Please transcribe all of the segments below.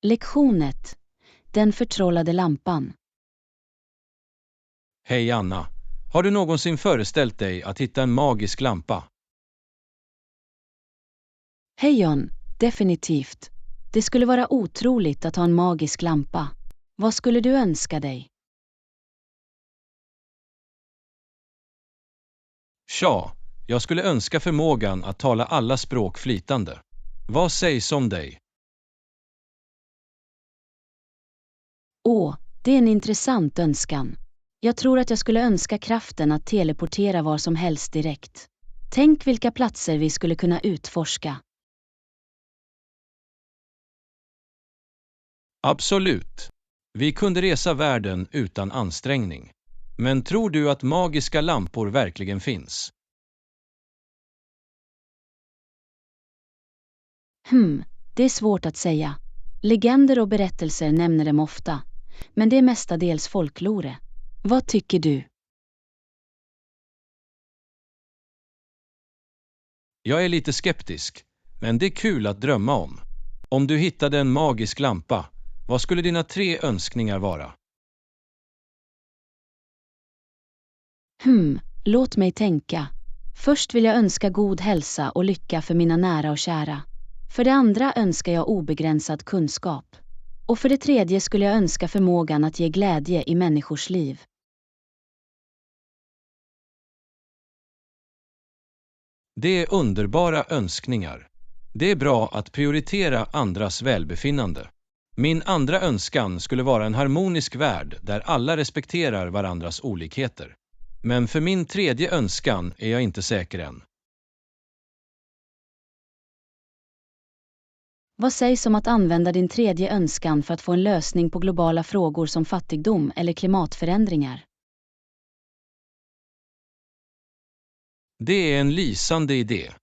Lektion 1. Den förtrollade lampan. Hej Anna, har du någonsin föreställt dig att hitta en magisk lampa? Hej John, definitivt. Det skulle vara otroligt att ha en magisk lampa. Vad skulle du önska dig? Tja, jag skulle önska förmågan att tala alla språk flytande. Vad sägs om dig? Det är en intressant önskan. Jag tror att jag skulle önska kraften att teleportera var som helst direkt. Tänk vilka platser vi skulle kunna utforska. Absolut. Vi kunde resa världen utan ansträngning. Men tror du att magiska lampor verkligen finns? Det är svårt att säga. Legender och berättelser nämner dem ofta, men det är mestadels folklore. Vad tycker du? Jag är lite skeptisk, men det är kul att drömma om. Om du hittade en magisk lampa, vad skulle dina 3 önskningar vara? Låt mig tänka. Först vill jag önska god hälsa och lycka för mina nära och kära. För det andra önskar jag obegränsad kunskap. Och för det tredje skulle jag önska förmågan att ge glädje i människors liv. Det är underbara önskningar. Det är bra att prioritera andras välbefinnande. Min andra önskan skulle vara en harmonisk värld där alla respekterar varandras olikheter. Men för min tredje önskan är jag inte säker än. Vad sägs om att använda din tredje önskan för att få en lösning på globala frågor som fattigdom eller klimatförändringar? Det är en lysande idé.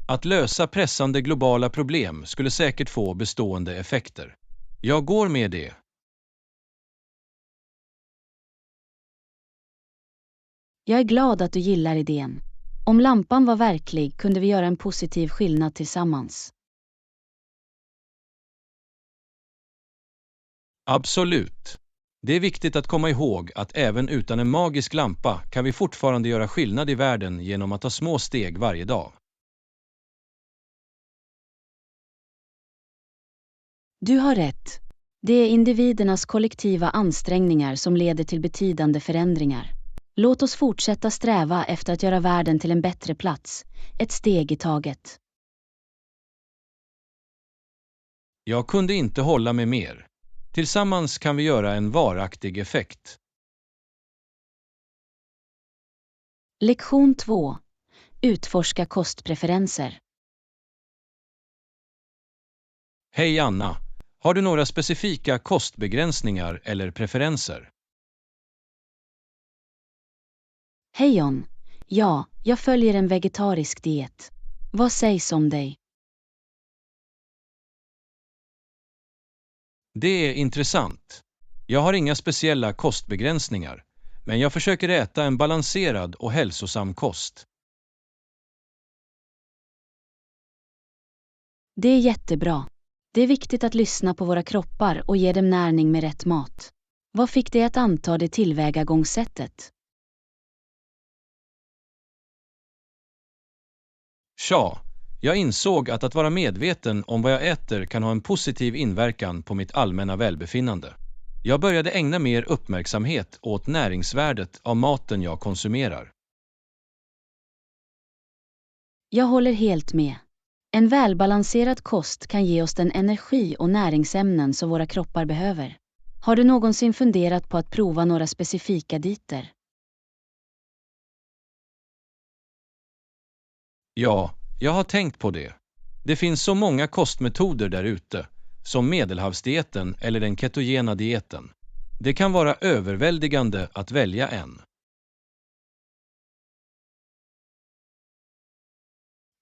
Att lösa pressande globala problem skulle säkert få bestående effekter. Jag går med det. Jag är glad att du gillar idén. Om lampan var verklig kunde vi göra en positiv skillnad tillsammans. Absolut. Det är viktigt att komma ihåg att även utan en magisk lampa kan vi fortfarande göra skillnad i världen genom att ta små steg varje dag. Du har rätt. Det är individernas kollektiva ansträngningar som leder till betydande förändringar. Låt oss fortsätta sträva efter att göra världen till en bättre plats, ett steg i taget. Jag kunde inte hålla med mer. Tillsammans kan vi göra en varaktig effekt. Lektion 2. Utforska kostpreferenser. Hej Anna, har du några specifika kostbegränsningar eller preferenser? Hej John. Ja, jag följer en vegetarisk diet. Vad sägs om dig? Det är intressant. Jag har inga speciella kostbegränsningar, men jag försöker äta en balanserad och hälsosam kost. Det är jättebra. Det är viktigt att lyssna på våra kroppar och ge dem näring med rätt mat. Vad fick dig att anta det tillvägagångssättet? Tja, jag insåg att vara medveten om vad jag äter kan ha en positiv inverkan på mitt allmänna välbefinnande. Jag började ägna mer uppmärksamhet åt näringsvärdet av maten jag konsumerar. Jag håller helt med. En välbalanserad kost kan ge oss den energi och näringsämnen som våra kroppar behöver. Har du någonsin funderat på att prova några specifika dieter? Ja, jag har tänkt på det. Det finns så många kostmetoder där ute, som medelhavsdieten eller den ketogena dieten. Det kan vara överväldigande att välja en.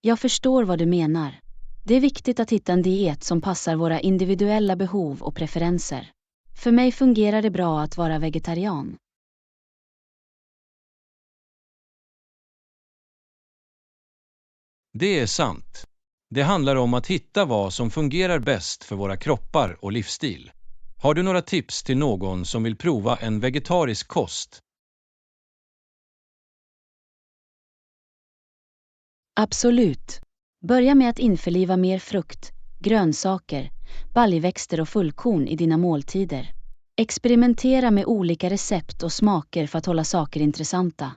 Jag förstår vad du menar. Det är viktigt att hitta en diet som passar våra individuella behov och preferenser. För mig fungerar det bra att vara vegetarian. Det är sant. Det handlar om att hitta vad som fungerar bäst för våra kroppar och livsstil. Har du några tips till någon som vill prova en vegetarisk kost? Absolut. Börja med att införliva mer frukt, grönsaker, baljväxter och fullkorn i dina måltider. Experimentera med olika recept och smaker för att hålla saker intressanta.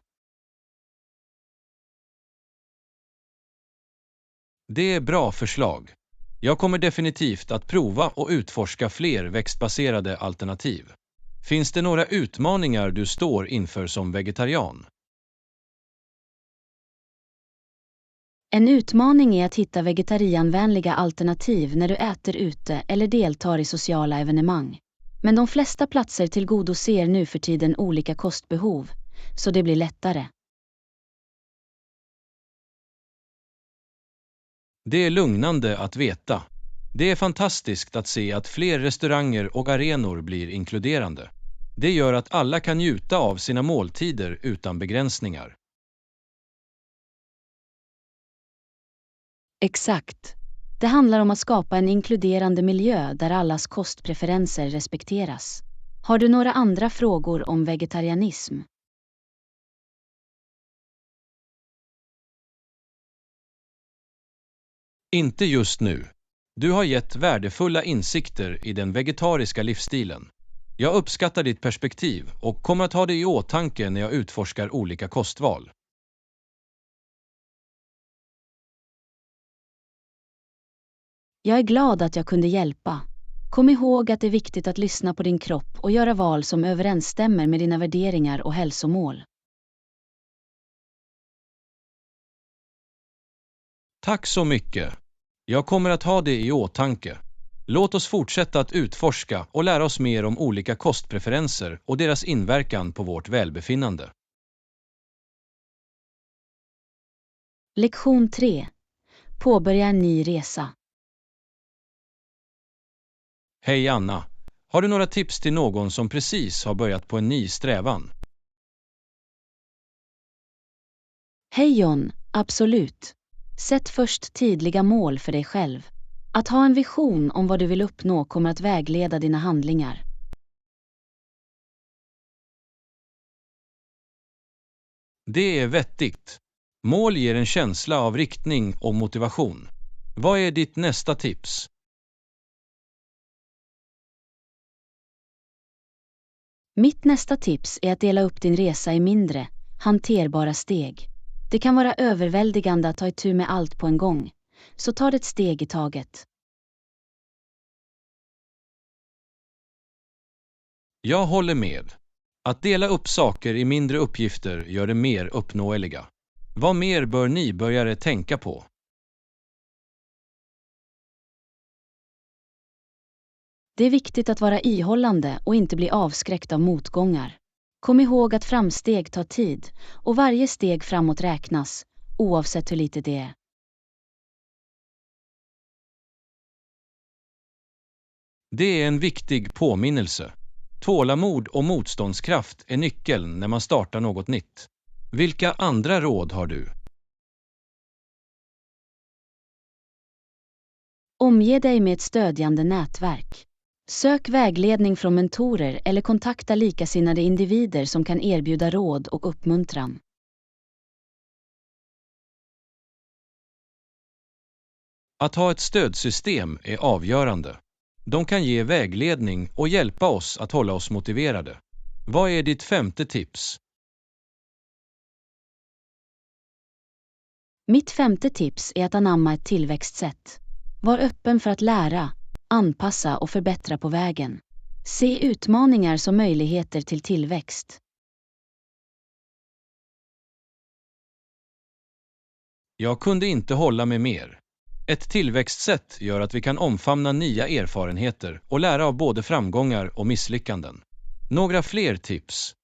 Det är bra förslag. Jag kommer definitivt att prova och utforska fler växtbaserade alternativ. Finns det några utmaningar du står inför som vegetarian? En utmaning är att hitta vegetarianvänliga alternativ när du äter ute eller deltar i sociala evenemang. Men de flesta platser tillgodoser nu för tiden olika kostbehov, så det blir lättare. Det är lugnande att veta. Det är fantastiskt att se att fler restauranger och arenor blir inkluderande. Det gör att alla kan njuta av sina måltider utan begränsningar. Exakt. Det handlar om att skapa en inkluderande miljö där allas kostpreferenser respekteras. Har du några andra frågor om vegetarianism? Inte just nu. Du har gett värdefulla insikter i den vegetariska livsstilen. Jag uppskattar ditt perspektiv och kommer att ha det i åtanke när jag utforskar olika kostval. Jag är glad att jag kunde hjälpa. Kom ihåg att det är viktigt att lyssna på din kropp och göra val som överensstämmer med dina värderingar och hälsomål. Tack så mycket. Jag kommer att ha det i åtanke. Låt oss fortsätta att utforska och lära oss mer om olika kostpreferenser och deras inverkan på vårt välbefinnande. Lektion 3. Påbörja en ny resa. Hej Anna. Har du några tips till någon som precis har börjat på en ny strävan? Hej John, absolut. Sätt först tydliga mål för dig själv. Att ha en vision om vad du vill uppnå kommer att vägleda dina handlingar. Det är vettigt. Mål ger en känsla av riktning och motivation. Vad är ditt nästa tips? Mitt nästa tips är att dela upp din resa i mindre, hanterbara steg. Det kan vara överväldigande att ta itu med allt på en gång, så ta det ett steg i taget. Jag håller med. Att dela upp saker i mindre uppgifter gör det mer uppnåeliga. Vad mer bör nybörjare tänka på? Det är viktigt att vara ihållande och inte bli avskräckt av motgångar. Kom ihåg att framsteg tar tid och varje steg framåt räknas, oavsett hur litet det är. Det är en viktig påminnelse. Tålamod och motståndskraft är nyckeln när man startar något nytt. Vilka andra råd har du? Omge dig med ett stödjande nätverk. Sök vägledning från mentorer eller kontakta likasinnade individer som kan erbjuda råd och uppmuntran. Att ha ett stödsystem är avgörande. De kan ge vägledning och hjälpa oss att hålla oss motiverade. Vad är ditt femte tips? Mitt femte tips är att anamma ett tillväxtsätt. Var öppen för att lära, anpassa och förbättra på vägen. Se utmaningar som möjligheter till tillväxt. Jag kunde inte hålla med mer. Ett tillväxtsätt gör att vi kan omfamna nya erfarenheter och lära av både framgångar och misslyckanden. Några fler tips?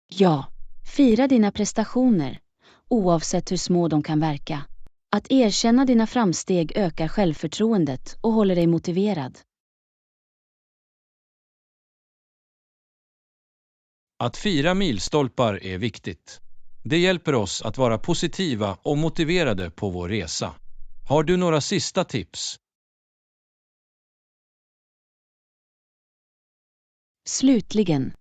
Ja, fira dina prestationer, oavsett hur små de kan verka. Att erkänna dina framsteg ökar självförtroendet och håller dig motiverad. Att fira milstolpar är viktigt. Det hjälper oss att vara positiva och motiverade på vår resa. Har du några sista tips? Slutligen,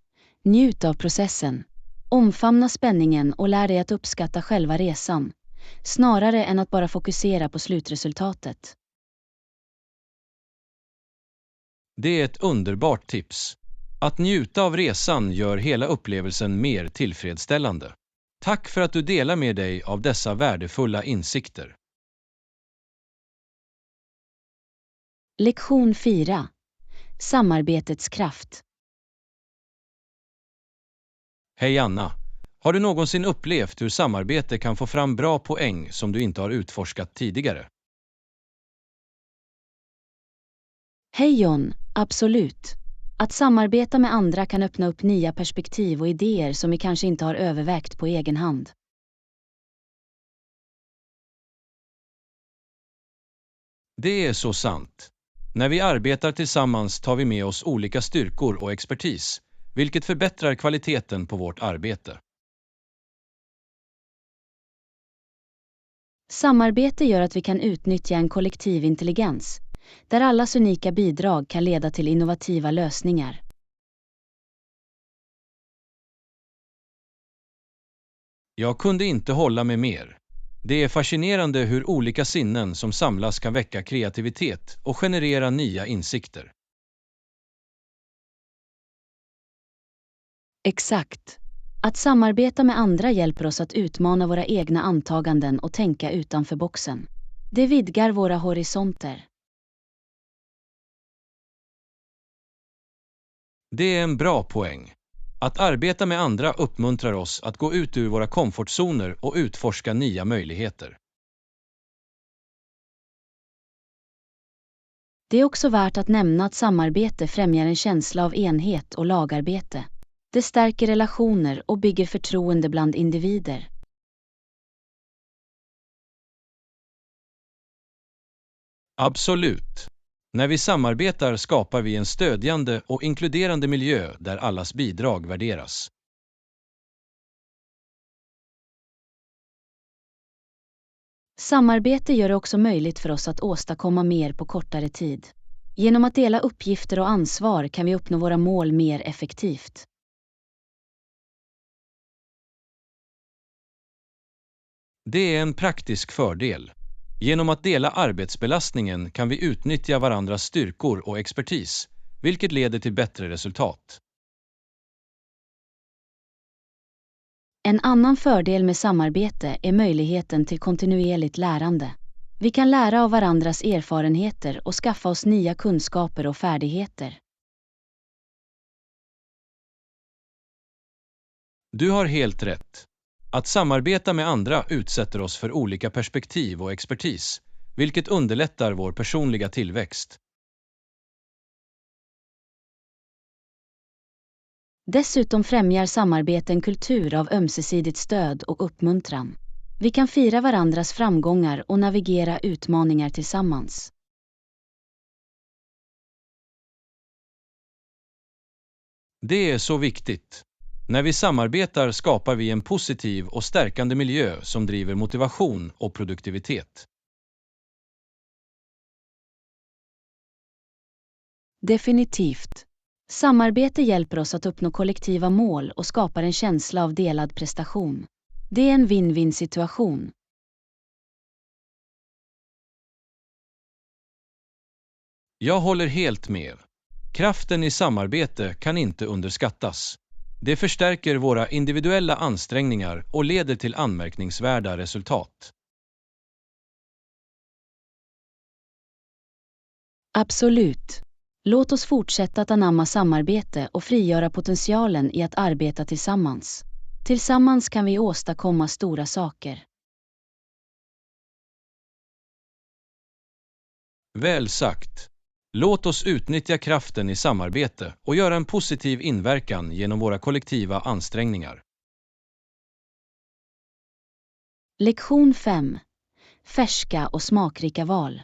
njut av processen. Omfamna spänningen och lär dig att uppskatta själva resan, snarare än att bara fokusera på slutresultatet. Det är ett underbart tips. Att njuta av resan gör hela upplevelsen mer tillfredsställande. Tack för att du delar med dig av dessa värdefulla insikter. Lektion 4. Samarbetets kraft. Hej Anna! Har du någonsin upplevt hur samarbete kan få fram bra poäng som du inte har utforskat tidigare? Hej John, absolut. Att samarbeta med andra kan öppna upp nya perspektiv och idéer som vi kanske inte har övervägt på egen hand. Det är så sant. När vi arbetar tillsammans tar vi med oss olika styrkor och expertis, vilket förbättrar kvaliteten på vårt arbete. Samarbete gör att vi kan utnyttja en kollektiv intelligens, där allas unika bidrag kan leda till innovativa lösningar. Jag kunde inte hålla med mer. Det är fascinerande hur olika sinnen som samlas kan väcka kreativitet och generera nya insikter. Exakt. Att samarbeta med andra hjälper oss att utmana våra egna antaganden och tänka utanför boxen. Det vidgar våra horisonter. Det är en bra poäng. Att arbeta med andra uppmuntrar oss att gå ut ur våra komfortzoner och utforska nya möjligheter. Det är också värt att nämna att samarbete främjar en känsla av enhet och lagarbete. Det stärker relationer och bygger förtroende bland individer. Absolut. När vi samarbetar skapar vi en stödjande och inkluderande miljö där allas bidrag värderas. Samarbete gör det också möjligt för oss att åstadkomma mer på kortare tid. Genom att dela uppgifter och ansvar kan vi uppnå våra mål mer effektivt. Det är en praktisk fördel. Genom att dela arbetsbelastningen kan vi utnyttja varandras styrkor och expertis, vilket leder till bättre resultat. En annan fördel med samarbete är möjligheten till kontinuerligt lärande. Vi kan lära av varandras erfarenheter och skaffa oss nya kunskaper och färdigheter. Du har helt rätt. Att samarbeta med andra utsätter oss för olika perspektiv och expertis, vilket underlättar vår personliga tillväxt. Dessutom främjar samarbete en kultur av ömsesidigt stöd och uppmuntran. Vi kan fira varandras framgångar och navigera utmaningar tillsammans. Det är så viktigt. När vi samarbetar skapar vi en positiv och stärkande miljö som driver motivation och produktivitet. Definitivt. Samarbete hjälper oss att uppnå kollektiva mål och skapar en känsla av delad prestation. Det är en win-win situation. Jag håller helt med. Kraften i samarbete kan inte underskattas. Det förstärker våra individuella ansträngningar och leder till anmärkningsvärda resultat. Absolut. Låt oss fortsätta att anamma samarbete och frigöra potentialen i att arbeta tillsammans. Tillsammans kan vi åstadkomma stora saker. Väl sagt. Låt oss utnyttja kraften i samarbete och göra en positiv inverkan genom våra kollektiva ansträngningar. Lektion 5. Färska och smakrika val.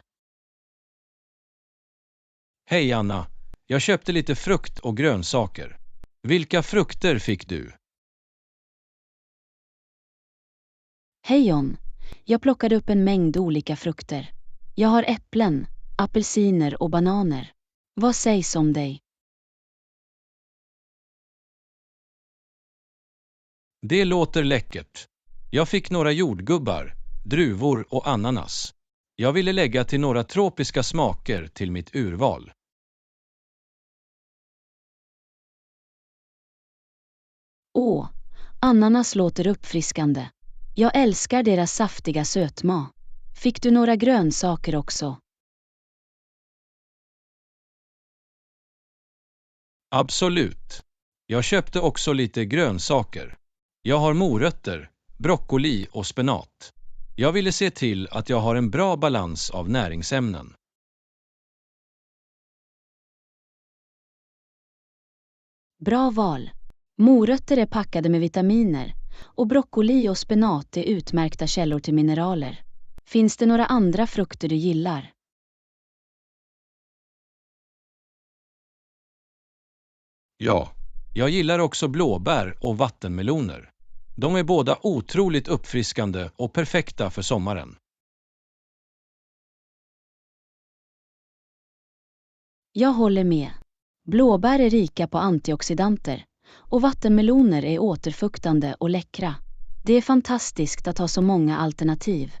Hej Anna, jag köpte lite frukt och grönsaker. Vilka frukter fick du? Hej John, jag plockade upp en mängd olika frukter. Jag har äpplen, apelsiner och bananer. Vad sägs om dig? Det låter läckert. Jag fick några jordgubbar, druvor och ananas. Jag ville lägga till några tropiska smaker till mitt urval. Åh, ananas låter uppfriskande. Jag älskar deras saftiga sötma. Fick du några grönsaker också? Absolut. Jag köpte också lite grönsaker. Jag har morötter, broccoli och spenat. Jag ville se till att jag har en bra balans av näringsämnen. Bra val. Morötter är packade med vitaminer och broccoli och spenat är utmärkta källor till mineraler. Finns det några andra frukter du gillar? Ja, jag gillar också blåbär och vattenmeloner. De är båda otroligt uppfriskande och perfekta för sommaren. Jag håller med. Blåbär är rika på antioxidanter och vattenmeloner är återfuktande och läckra. Det är fantastiskt att ha så många alternativ.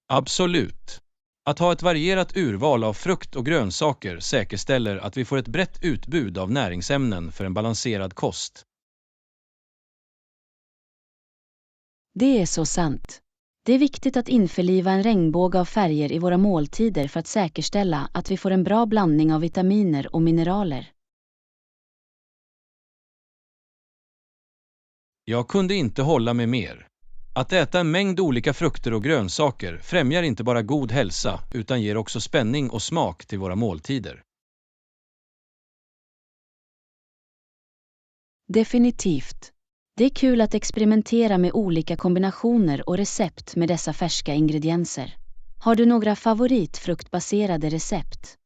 Absolut. Att ha ett varierat urval av frukt och grönsaker säkerställer att vi får ett brett utbud av näringsämnen för en balanserad kost. Det är så sant. Det är viktigt att införliva en regnbåge av färger i våra måltider för att säkerställa att vi får en bra blandning av vitaminer och mineraler. Jag kunde inte hålla med mer. Att äta en mängd olika frukter och grönsaker främjar inte bara god hälsa utan ger också spänning och smak till våra måltider. Definitivt. Det är kul att experimentera med olika kombinationer och recept med dessa färska ingredienser. Har du några favoritfruktbaserade recept?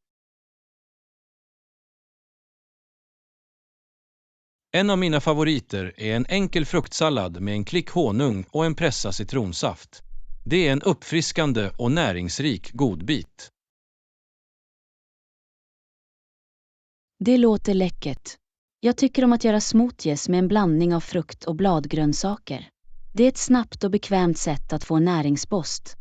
En av mina favoriter är en enkel fruktsallad med en klick honung och en pressa citronsaft. Det är en uppfriskande och näringsrik godbit. Det låter läckert. Jag tycker om att göra smoothies med en blandning av frukt och bladgrönsaker. Det är ett snabbt och bekvämt sätt att få en näringspost.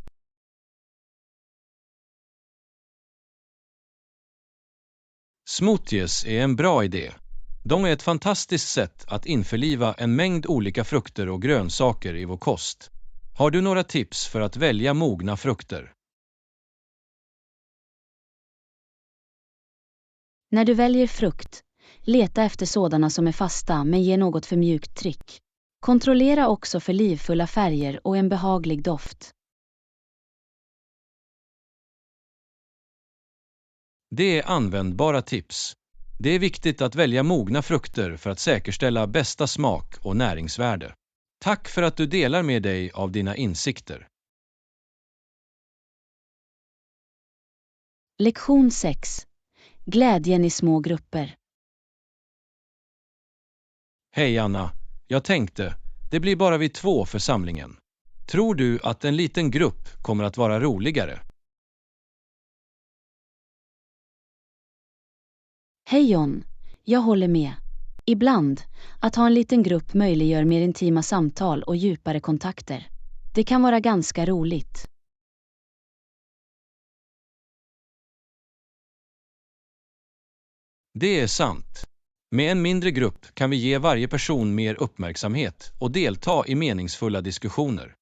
Smoothies är en bra idé. De är ett fantastiskt sätt att införliva en mängd olika frukter och grönsaker i vår kost. Har du några tips för att välja mogna frukter? När du väljer frukt, leta efter sådana som är fasta men ger något för mjukt tryck. Kontrollera också för livfulla färger och en behaglig doft. Det är användbara tips. Det är viktigt att välja mogna frukter för att säkerställa bästa smak och näringsvärde. Tack för att du delar med dig av dina insikter. Lektion 6. Glädjen i små grupper. Hej Anna, jag tänkte, det blir bara vi två för samlingen. Tror du att en liten grupp kommer att vara roligare? Hej John, jag håller med. Ibland, att ha en liten grupp möjliggör mer intima samtal och djupare kontakter. Det kan vara ganska roligt. Det är sant. Med en mindre grupp kan vi ge varje person mer uppmärksamhet och delta i meningsfulla diskussioner.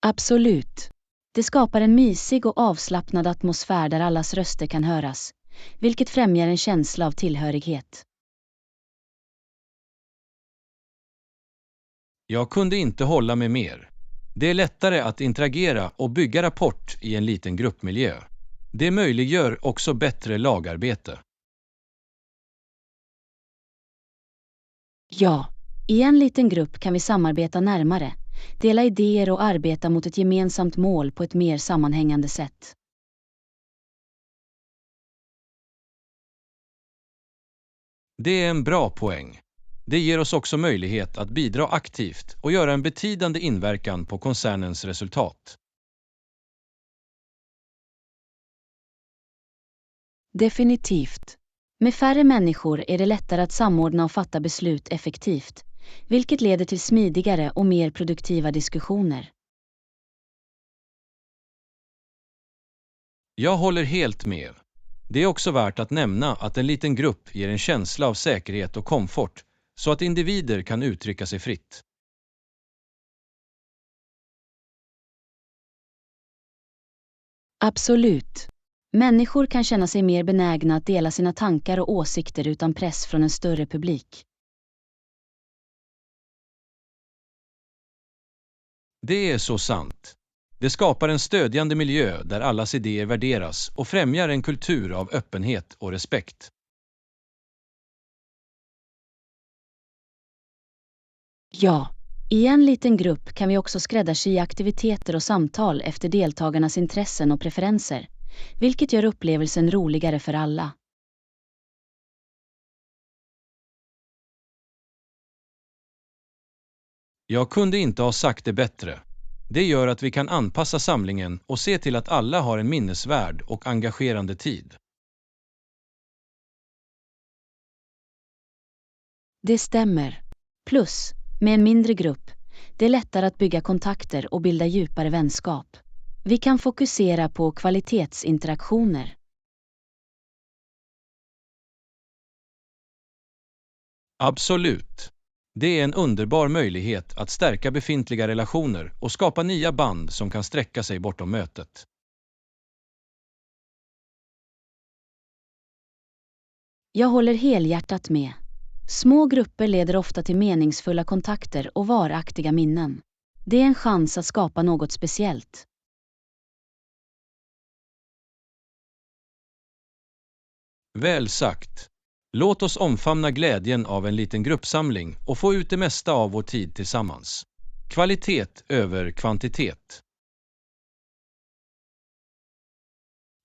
Absolut. Det skapar en mysig och avslappnad atmosfär där allas röster kan höras, vilket främjar en känsla av tillhörighet. Jag kunde inte hålla med mer. Det är lättare att interagera och bygga rapport i en liten gruppmiljö. Det möjliggör också bättre lagarbete. Ja, i en liten grupp kan vi samarbeta närmare, dela idéer och arbeta mot ett gemensamt mål på ett mer sammanhängande sätt. Det är en bra poäng. Det ger oss också möjlighet att bidra aktivt och göra en betydande inverkan på koncernens resultat. Definitivt. Med färre människor är det lättare att samordna och fatta beslut effektivt, vilket leder till smidigare och mer produktiva diskussioner. Jag håller helt med. Det är också värt att nämna att en liten grupp ger en känsla av säkerhet och komfort, så att individer kan uttrycka sig fritt. Absolut. Människor kan känna sig mer benägna att dela sina tankar och åsikter utan press från en större publik. Det är så sant. Det skapar en stödjande miljö där allas idéer värderas och främjar en kultur av öppenhet och respekt. Ja, i en liten grupp kan vi också skräddarsy aktiviteter och samtal efter deltagarnas intressen och preferenser, vilket gör upplevelsen roligare för alla. Jag kunde inte ha sagt det bättre. Det gör att vi kan anpassa samlingen och se till att alla har en minnesvärd och engagerande tid. Det stämmer. Plus, med en mindre grupp, det är lättare att bygga kontakter och bilda djupare vänskap. Vi kan fokusera på kvalitetsinteraktioner. Absolut. Det är en underbar möjlighet att stärka befintliga relationer och skapa nya band som kan sträcka sig bortom mötet. Jag håller helhjärtat med. Små grupper leder ofta till meningsfulla kontakter och varaktiga minnen. Det är en chans att skapa något speciellt. Väl sagt. Låt oss omfamna glädjen av en liten gruppsamling och få ut det mesta av vår tid tillsammans. Kvalitet över kvantitet.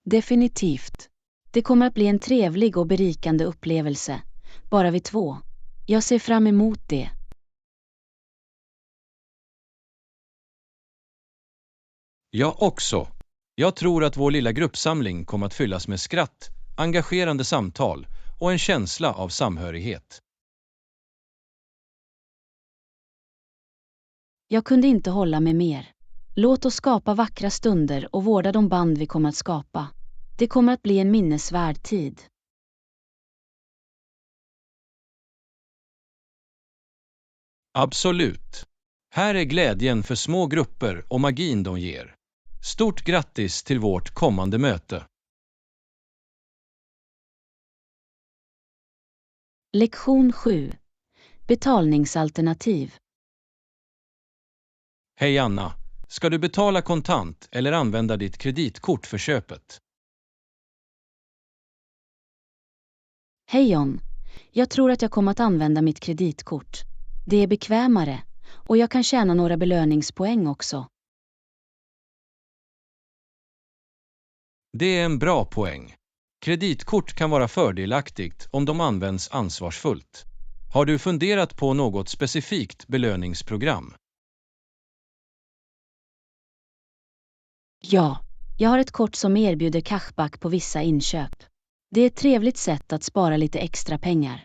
Definitivt. Det kommer att bli en trevlig och berikande upplevelse. Bara vi två. Jag ser fram emot det. Jag också. Jag tror att vår lilla gruppsamling kommer att fyllas med skratt, engagerande samtal och en känsla av samhörighet. Jag kunde inte hålla med mer. Låt oss skapa vackra stunder och vårda de band vi kommer att skapa. Det kommer att bli en minnesvärd tid. Absolut. Här är glädjen för små grupper och magin de ger. Stort grattis till vårt kommande möte. Lektion 7. Betalningsalternativ. Hej Anna, ska du betala kontant eller använda ditt kreditkort för köpet? Hej John. Jag tror att jag kommer att använda mitt kreditkort. Det är bekvämare och jag kan tjäna några belöningspoäng också. Det är en bra poäng. Kreditkort kan vara fördelaktigt om de används ansvarsfullt. Har du funderat på något specifikt belöningsprogram? Ja, jag har ett kort som erbjuder cashback på vissa inköp. Det är ett trevligt sätt att spara lite extra pengar.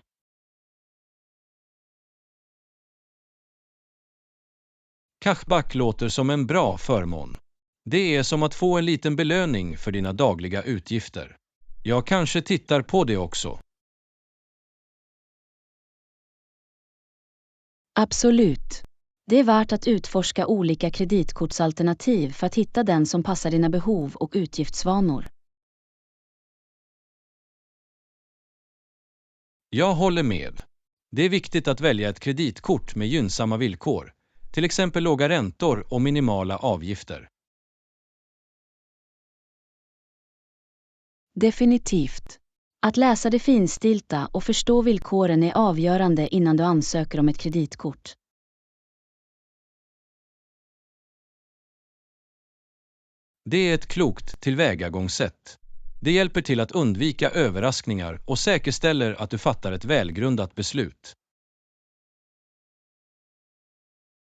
Cashback låter som en bra förmån. Det är som att få en liten belöning för dina dagliga utgifter. Jag kanske tittar på det också. Absolut. Det är värt att utforska olika kreditkortsalternativ för att hitta den som passar dina behov och utgiftsvanor. Jag håller med. Det är viktigt att välja ett kreditkort med gynnsamma villkor, till exempel låga räntor och minimala avgifter. Definitivt. Att läsa det finstilta och förstå villkoren är avgörande innan du ansöker om ett kreditkort. Det är ett klokt tillvägagångssätt. Det hjälper till att undvika överraskningar och säkerställer att du fattar ett välgrundat beslut.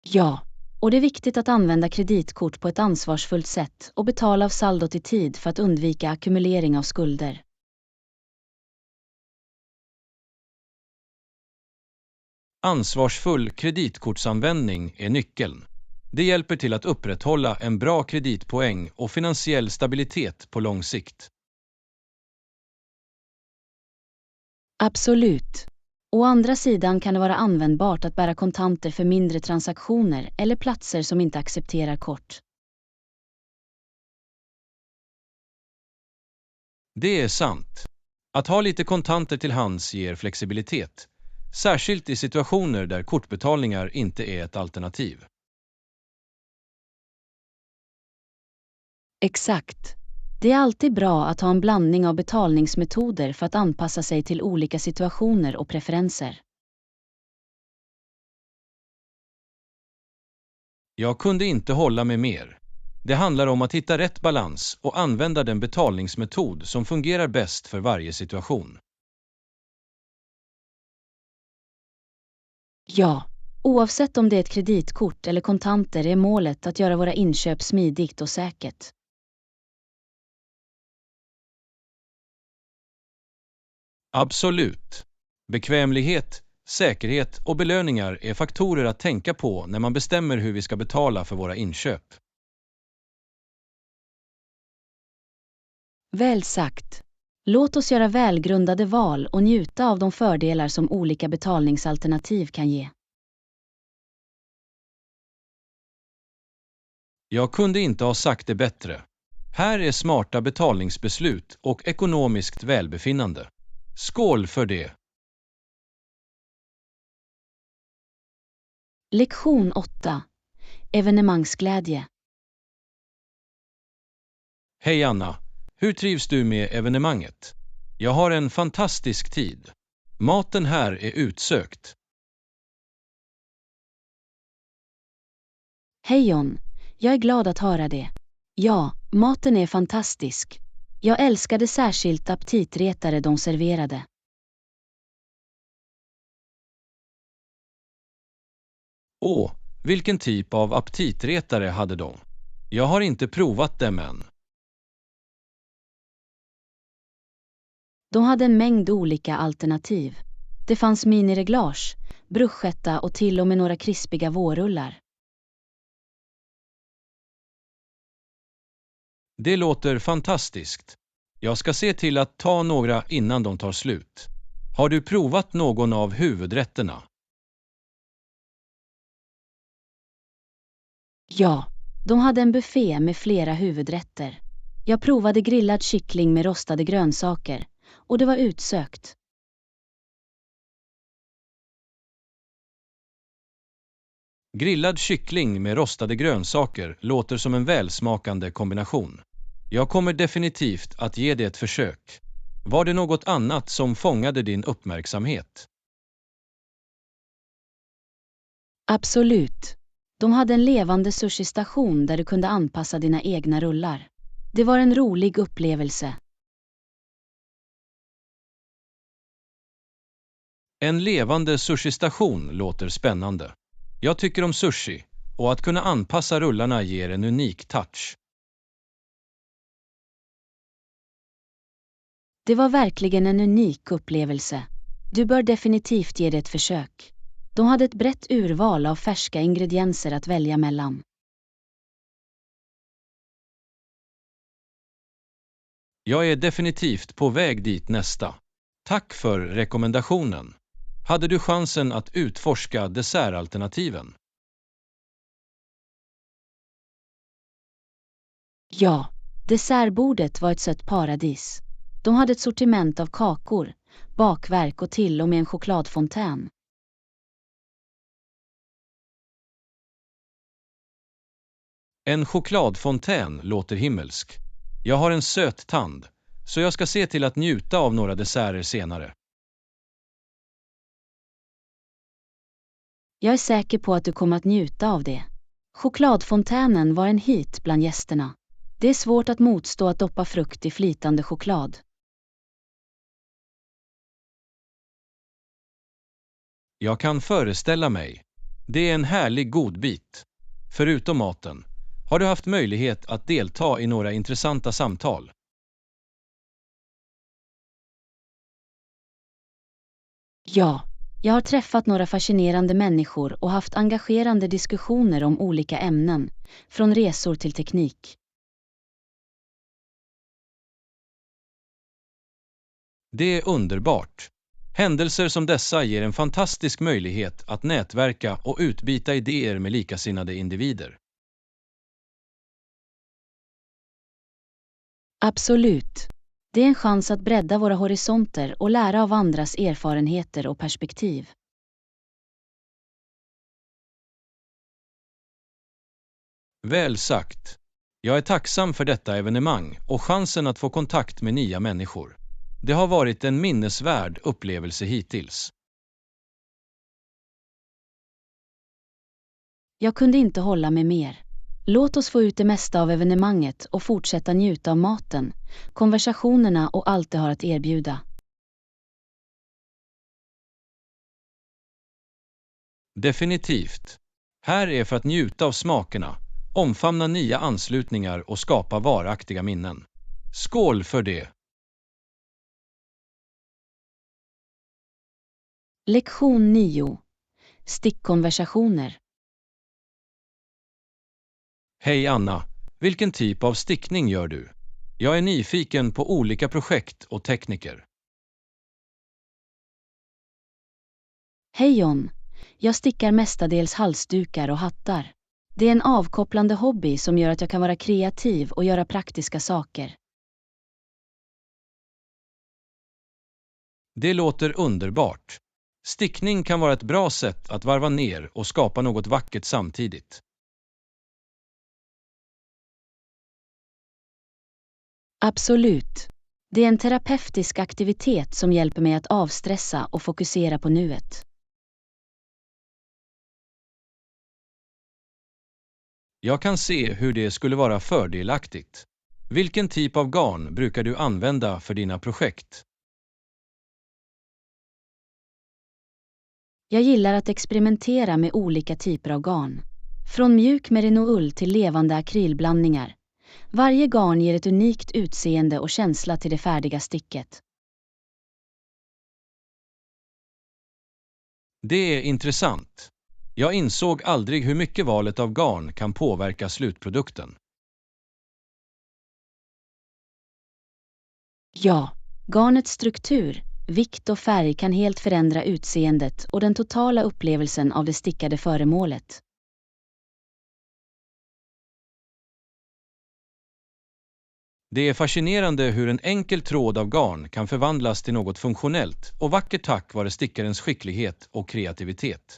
Ja, och det är viktigt att använda kreditkort på ett ansvarsfullt sätt och betala av saldot i tid för att undvika ackumulering av skulder. Ansvarsfull kreditkortsanvändning är nyckeln. Det hjälper till att upprätthålla en bra kreditpoäng och finansiell stabilitet på lång sikt. Absolut. Å andra sidan kan det vara användbart att bära kontanter för mindre transaktioner eller platser som inte accepterar kort. Det är sant. Att ha lite kontanter till hands ger flexibilitet, särskilt i situationer där kortbetalningar inte är ett alternativ. Exakt. Det är alltid bra att ha en blandning av betalningsmetoder för att anpassa sig till olika situationer och preferenser. Jag kunde inte hålla med mer. Det handlar om att hitta rätt balans och använda den betalningsmetod som fungerar bäst för varje situation. Ja, oavsett om det är ett kreditkort eller kontanter är målet att göra våra inköp smidigt och säkert. Absolut. Bekvämlighet, säkerhet och belöningar är faktorer att tänka på när man bestämmer hur vi ska betala för våra inköp. Väl sagt. Låt oss göra välgrundade val och njuta av de fördelar som olika betalningsalternativ kan ge. Jag kunde inte ha sagt det bättre. Här är smarta betalningsbeslut och ekonomiskt välbefinnande. Skål för det! Lektion 8. Evenemangsglädje. Hej Anna! Hur trivs du med evenemanget? Jag har en fantastisk tid. Maten här är utsökt. Hej John, jag är glad att höra det. Ja, maten är fantastisk. Jag älskade särskilt aptitretare de serverade. Åh, vilken typ av aptitretare hade de? Jag har inte provat dem än. De hade en mängd olika alternativ. Det fanns minireglage, bruschetta och till och med några krispiga vårrullar. Det låter fantastiskt. Jag ska se till att ta några innan de tar slut. Har du provat någon av huvudrätterna? Ja, de hade en buffé med flera huvudrätter. Jag provade grillad kyckling med rostade grönsaker, och det var utsökt. Grillad kyckling med rostade grönsaker låter som en välsmakande kombination. Jag kommer definitivt att ge det ett försök. Var det något annat som fångade din uppmärksamhet? Absolut. De hade en levande sushi-station där du kunde anpassa dina egna rullar. Det var en rolig upplevelse. En levande sushi-station låter spännande. Jag tycker om sushi, och att kunna anpassa rullarna ger en unik touch. Det var verkligen en unik upplevelse. Du bör definitivt ge det ett försök. De hade ett brett urval av färska ingredienser att välja mellan. Jag är definitivt på väg dit nästa. Tack för rekommendationen. Hade du chansen att utforska dessertalternativen? Ja, dessertbordet var ett sött paradis. De hade ett sortiment av kakor, bakverk och till och med en chokladfontän. En chokladfontän låter himmelsk. Jag har en söt tand, så jag ska se till att njuta av några desserter senare. Jag är säker på att du kommer att njuta av det. Chokladfontänen var en hit bland gästerna. Det är svårt att motstå att doppa frukt i flytande choklad. Jag kan föreställa mig. Det är en härlig godbit. Förutom maten, har du haft möjlighet att delta i några intressanta samtal? Ja, jag har träffat några fascinerande människor och haft engagerande diskussioner om olika ämnen, från resor till teknik. Det är underbart. Händelser som dessa ger en fantastisk möjlighet att nätverka och utbyta idéer med likasinnade individer. Absolut. Det är en chans att bredda våra horisonter och lära av andras erfarenheter och perspektiv. Väl sagt. Jag är tacksam för detta evenemang och chansen att få kontakt med nya människor. Det har varit en minnesvärd upplevelse hittills. Jag kunde inte hålla med mer. Låt oss få ut det mesta av evenemanget och fortsätta njuta av maten, konversationerna och allt det har att erbjuda. Definitivt. Här är för att njuta av smakerna, omfamna nya anslutningar och skapa varaktiga minnen. Skål för det! Lektion 9. Stickkonversationer. Hej Anna, vilken typ av stickning gör du? Jag är nyfiken på olika projekt och tekniker. Hej John. Jag stickar mestadels halsdukar och hattar. Det är en avkopplande hobby som gör att jag kan vara kreativ och göra praktiska saker. Det låter underbart. Stickning kan vara ett bra sätt att varva ner och skapa något vackert samtidigt. Absolut. Det är en terapeutisk aktivitet som hjälper mig att avstressa och fokusera på nuet. Jag kan se hur det skulle vara fördelaktigt. Vilken typ av garn brukar du använda för dina projekt? Jag gillar att experimentera med olika typer av garn. Från mjuk merino-ull till levande akrylblandningar. Varje garn ger ett unikt utseende och känsla till det färdiga sticket. Det är intressant. Jag insåg aldrig hur mycket valet av garn kan påverka slutprodukten. Ja, garnets struktur, vikt och färg kan helt förändra utseendet och den totala upplevelsen av det stickade föremålet. Det är fascinerande hur en enkel tråd av garn kan förvandlas till något funktionellt och vackert tack vare stickarens skicklighet och kreativitet.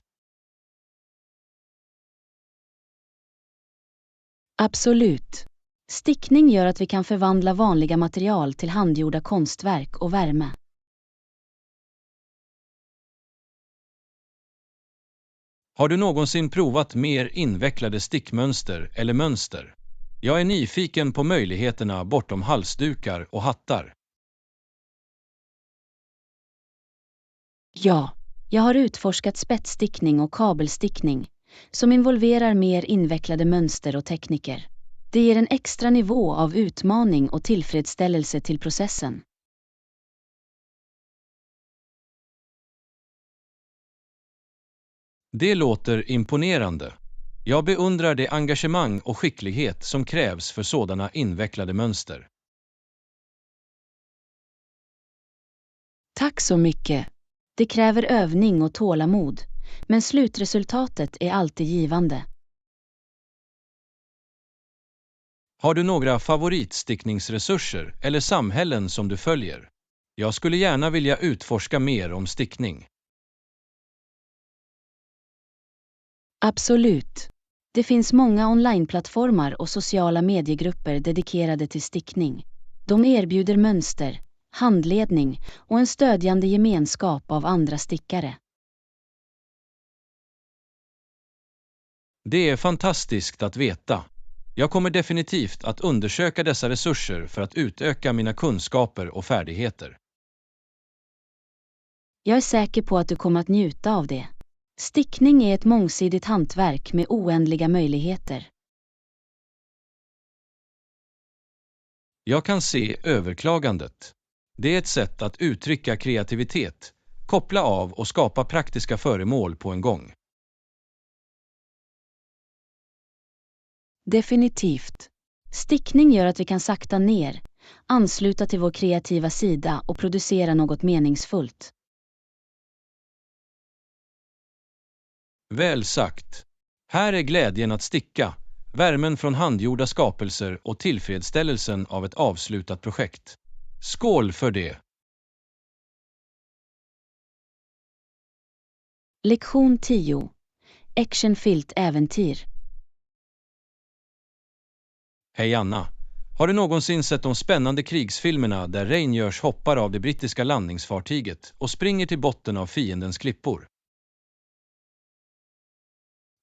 Absolut. Stickning gör att vi kan förvandla vanliga material till handgjorda konstverk och värme. Har du någonsin provat mer invecklade stickmönster eller mönster? Jag är nyfiken på möjligheterna bortom halsdukar och hattar. Ja, jag har utforskat spetsstickning och kabelstickning, som involverar mer invecklade mönster och tekniker. Det ger en extra nivå av utmaning och tillfredsställelse till processen. Det låter imponerande. Jag beundrar det engagemang och skicklighet som krävs för sådana invecklade mönster. Tack så mycket. Det kräver övning och tålamod, men slutresultatet är alltid givande. Har du några favoritstickningsresurser eller samhällen som du följer? Jag skulle gärna vilja utforska mer om stickning. Absolut. Det finns många onlineplattformar och sociala mediegrupper dedikerade till stickning. De erbjuder mönster, handledning och en stödjande gemenskap av andra stickare. Det är fantastiskt att veta. Jag kommer definitivt att undersöka dessa resurser för att utöka mina kunskaper och färdigheter. Jag är säker på att du kommer att njuta av det. Stickning är ett mångsidigt hantverk med oändliga möjligheter. Jag kan se överklagandet. Det är ett sätt att uttrycka kreativitet, koppla av och skapa praktiska föremål på en gång. Definitivt. Stickning gör att vi kan sakta ner, ansluta till vår kreativa sida och producera något meningsfullt. Väl sagt. Här är glädjen att sticka, värmen från handgjorda skapelser och tillfredsställelsen av ett avslutat projekt. Skål för det! Lektion 10. Actionfyllt äventyr. Hej Anna! Har du någonsin sett de spännande krigsfilmerna där Rangers hoppar av det brittiska landningsfartyget och springer till botten av fiendens klippor?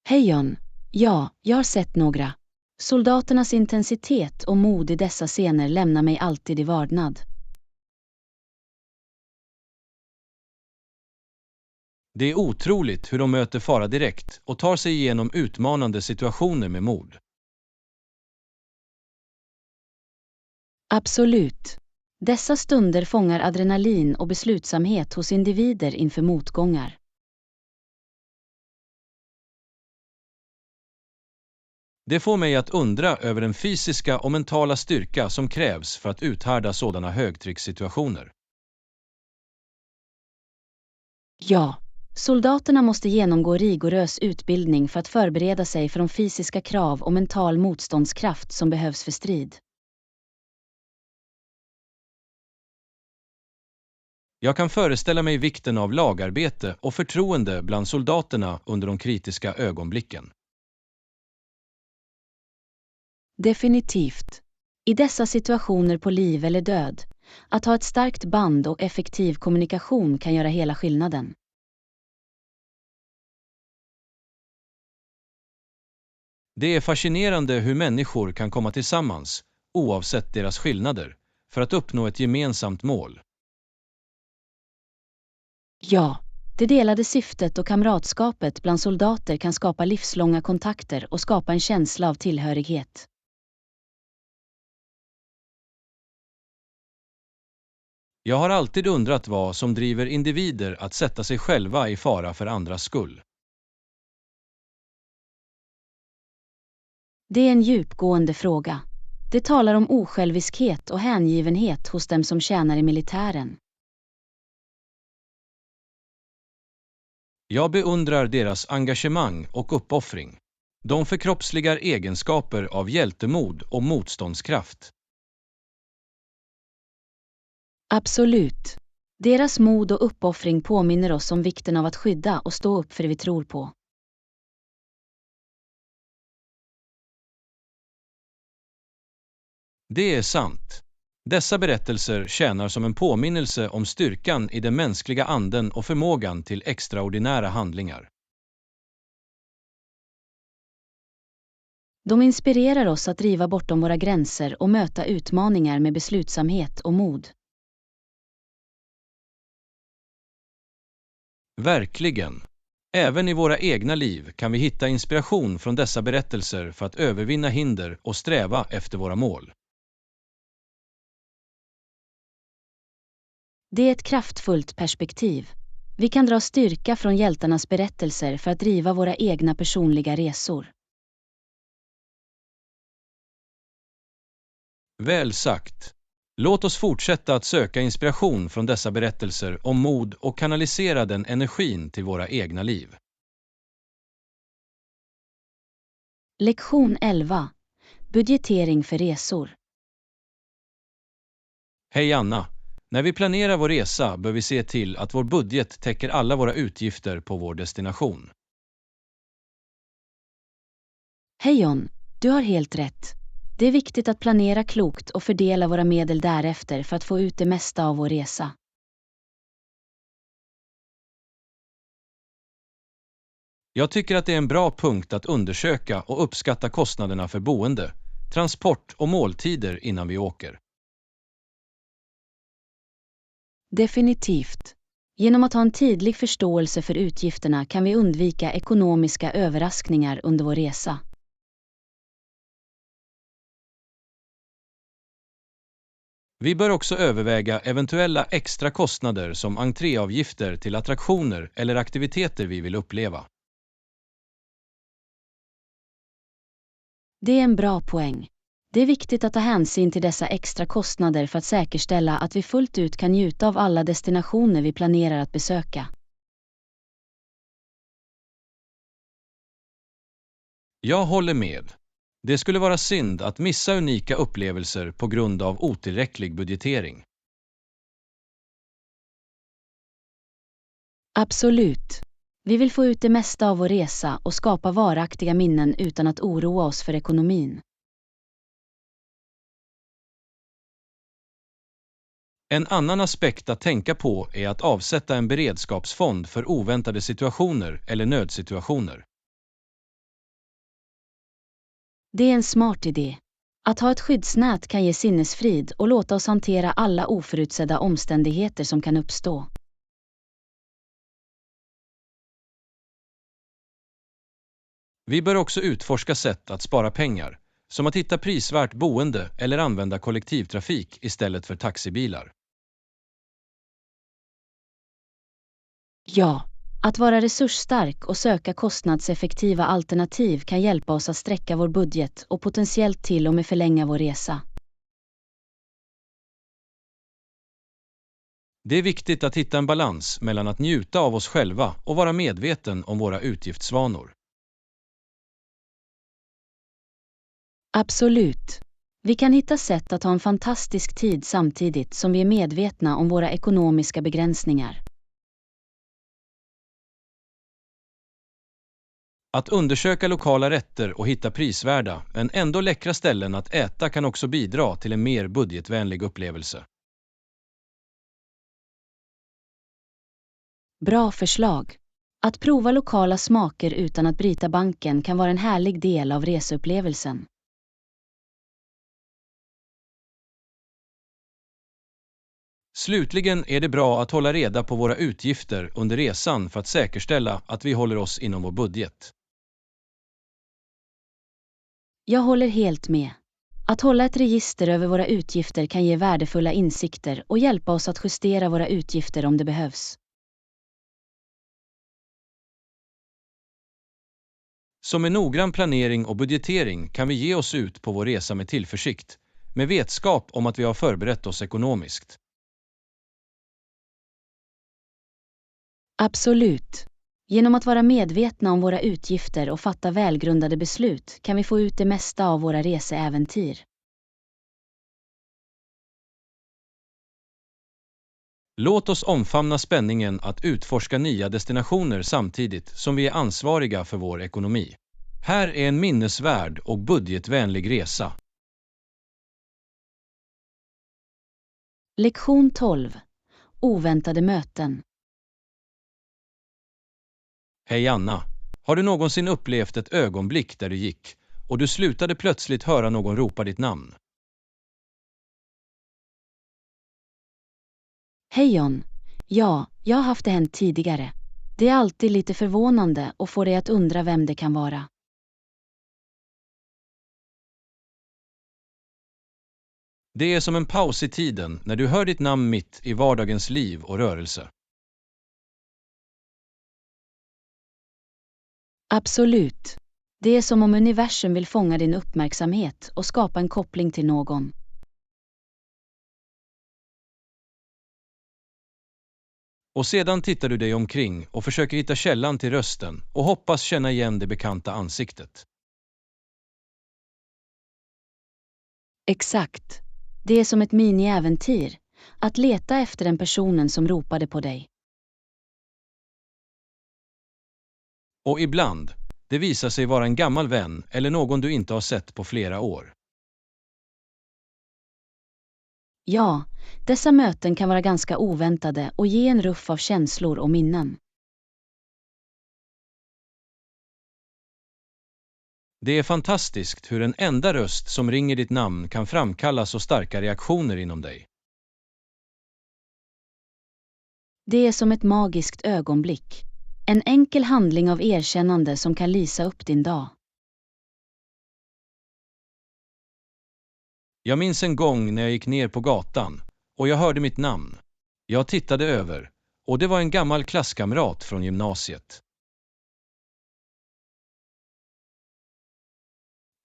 Hej John. Ja, jag har sett några. Soldaternas intensitet och mod i dessa scener lämnar mig alltid i vardnad. Det är otroligt hur de möter fara direkt och tar sig igenom utmanande situationer med mod. Absolut. Dessa stunder fångar adrenalin och beslutsamhet hos individer inför motgångar. Det får mig att undra över den fysiska och mentala styrka som krävs för att uthärda sådana högtryckssituationer. Ja, soldaterna måste genomgå rigorös utbildning för att förbereda sig för de fysiska krav och mental motståndskraft som behövs för strid. Jag kan föreställa mig vikten av lagarbete och förtroende bland soldaterna under de kritiska ögonblicken. Definitivt. I dessa situationer på liv eller död, att ha ett starkt band och effektiv kommunikation kan göra hela skillnaden. Det är fascinerande hur människor kan komma tillsammans, oavsett deras skillnader, för att uppnå ett gemensamt mål. Ja, det delade syftet och kamratskapet bland soldater kan skapa livslånga kontakter och skapa en känsla av tillhörighet. Jag har alltid undrat vad som driver individer att sätta sig själva i fara för andras skull. Det är en djupgående fråga. Det talar om osjälviskhet och hängivenhet hos dem som tjänar i militären. Jag beundrar deras engagemang och uppoffring. De förkroppsligar egenskaper av hjältemod och motståndskraft. Absolut. Deras mod och uppoffring påminner oss om vikten av att skydda och stå upp för det vi tror på. Det är sant. Dessa berättelser tjänar som en påminnelse om styrkan i den mänskliga anden och förmågan till extraordinära handlingar. De inspirerar oss att driva bortom våra gränser och möta utmaningar med beslutsamhet och mod. Verkligen. Även i våra egna liv kan vi hitta inspiration från dessa berättelser för att övervinna hinder och sträva efter våra mål. Det är ett kraftfullt perspektiv. Vi kan dra styrka från hjältarnas berättelser för att driva våra egna personliga resor. Väl sagt. Låt oss fortsätta att söka inspiration från dessa berättelser om mod och kanalisera den energin till våra egna liv. Lektion 11. Budgetering för resor. Hej Anna! När vi planerar vår resa bör vi se till att vår budget täcker alla våra utgifter på vår destination. Hej John, du har helt rätt. Det är viktigt att planera klokt och fördela våra medel därefter för att få ut det mesta av vår resa. Jag tycker att det är en bra punkt att undersöka och uppskatta kostnaderna för boende, transport och måltider innan vi åker. Definitivt. Genom att ha en tydlig förståelse för utgifterna kan vi undvika ekonomiska överraskningar under vår resa. Vi bör också överväga eventuella extra kostnader som entréavgifter till attraktioner eller aktiviteter vi vill uppleva. Det är en bra poäng. Det är viktigt att ta hänsyn till dessa extra kostnader för att säkerställa att vi fullt ut kan njuta av alla destinationer vi planerar att besöka. Jag håller med. Det skulle vara synd att missa unika upplevelser på grund av otillräcklig budgetering. Absolut. Vi vill få ut det mesta av vår resa och skapa varaktiga minnen utan att oroa oss för ekonomin. En annan aspekt att tänka på är att avsätta en beredskapsfond för oväntade situationer eller nödsituationer. Det är en smart idé. Att ha ett skyddsnät kan ge sinnesfrid och låta oss hantera alla oförutsedda omständigheter som kan uppstå. Vi bör också utforska sätt att spara pengar, som att hitta prisvärt boende eller använda kollektivtrafik istället för taxibilar. Ja, att vara resursstark och söka kostnadseffektiva alternativ kan hjälpa oss att sträcka vår budget och potentiellt till och med förlänga vår resa. Det är viktigt att hitta en balans mellan att njuta av oss själva och vara medveten om våra utgiftsvanor. Absolut. Vi kan hitta sätt att ha en fantastisk tid samtidigt som vi är medvetna om våra ekonomiska begränsningar. Att undersöka lokala rätter och hitta prisvärda men ändå läckra ställen att äta kan också bidra till en mer budgetvänlig upplevelse. Bra förslag. Att prova lokala smaker utan att bryta banken kan vara en härlig del av reseupplevelsen. Slutligen är det bra att hålla reda på våra utgifter under resan för att säkerställa att vi håller oss inom vår budget. Jag håller helt med. Att hålla ett register över våra utgifter kan ge värdefulla insikter och hjälpa oss att justera våra utgifter om det behövs. Så med noggrann planering och budgetering kan vi ge oss ut på vår resa med tillförsikt, med vetskap om att vi har förberett oss ekonomiskt. Absolut. Genom att vara medvetna om våra utgifter och fatta välgrundade beslut kan vi få ut det mesta av våra reseäventyr. Låt oss omfamna spänningen att utforska nya destinationer samtidigt som vi är ansvariga för vår ekonomi. Här är en minnesvärd och budgetvänlig resa. Lektion 12. Oväntade möten. Hej Anna, har du någonsin upplevt ett ögonblick där du gick och du slutade plötsligt höra någon ropa ditt namn? Hej John. Ja, jag har haft det hänt tidigare. Det är alltid lite förvånande och får dig att undra vem det kan vara. Det är som en paus i tiden när du hör ditt namn mitt i vardagens liv och rörelse. Absolut. Det är som om universum vill fånga din uppmärksamhet och skapa en koppling till någon. Och sedan tittar du dig omkring och försöker hitta källan till rösten och hoppas känna igen det bekanta ansiktet. Exakt. Det är som ett mini-äventyr, att leta efter den personen som ropade på dig. Och ibland, det visar sig vara en gammal vän eller någon du inte har sett på flera år. Ja, dessa möten kan vara ganska oväntade och ge en ruff av känslor och minnen. Det är fantastiskt hur en enda röst som ringer ditt namn kan framkalla så starka reaktioner inom dig. Det är som ett magiskt ögonblick. En enkel handling av erkännande som kan lysa upp din dag. Jag minns en gång när jag gick ner på gatan och jag hörde mitt namn. Jag tittade över och det var en gammal klasskamrat från gymnasiet.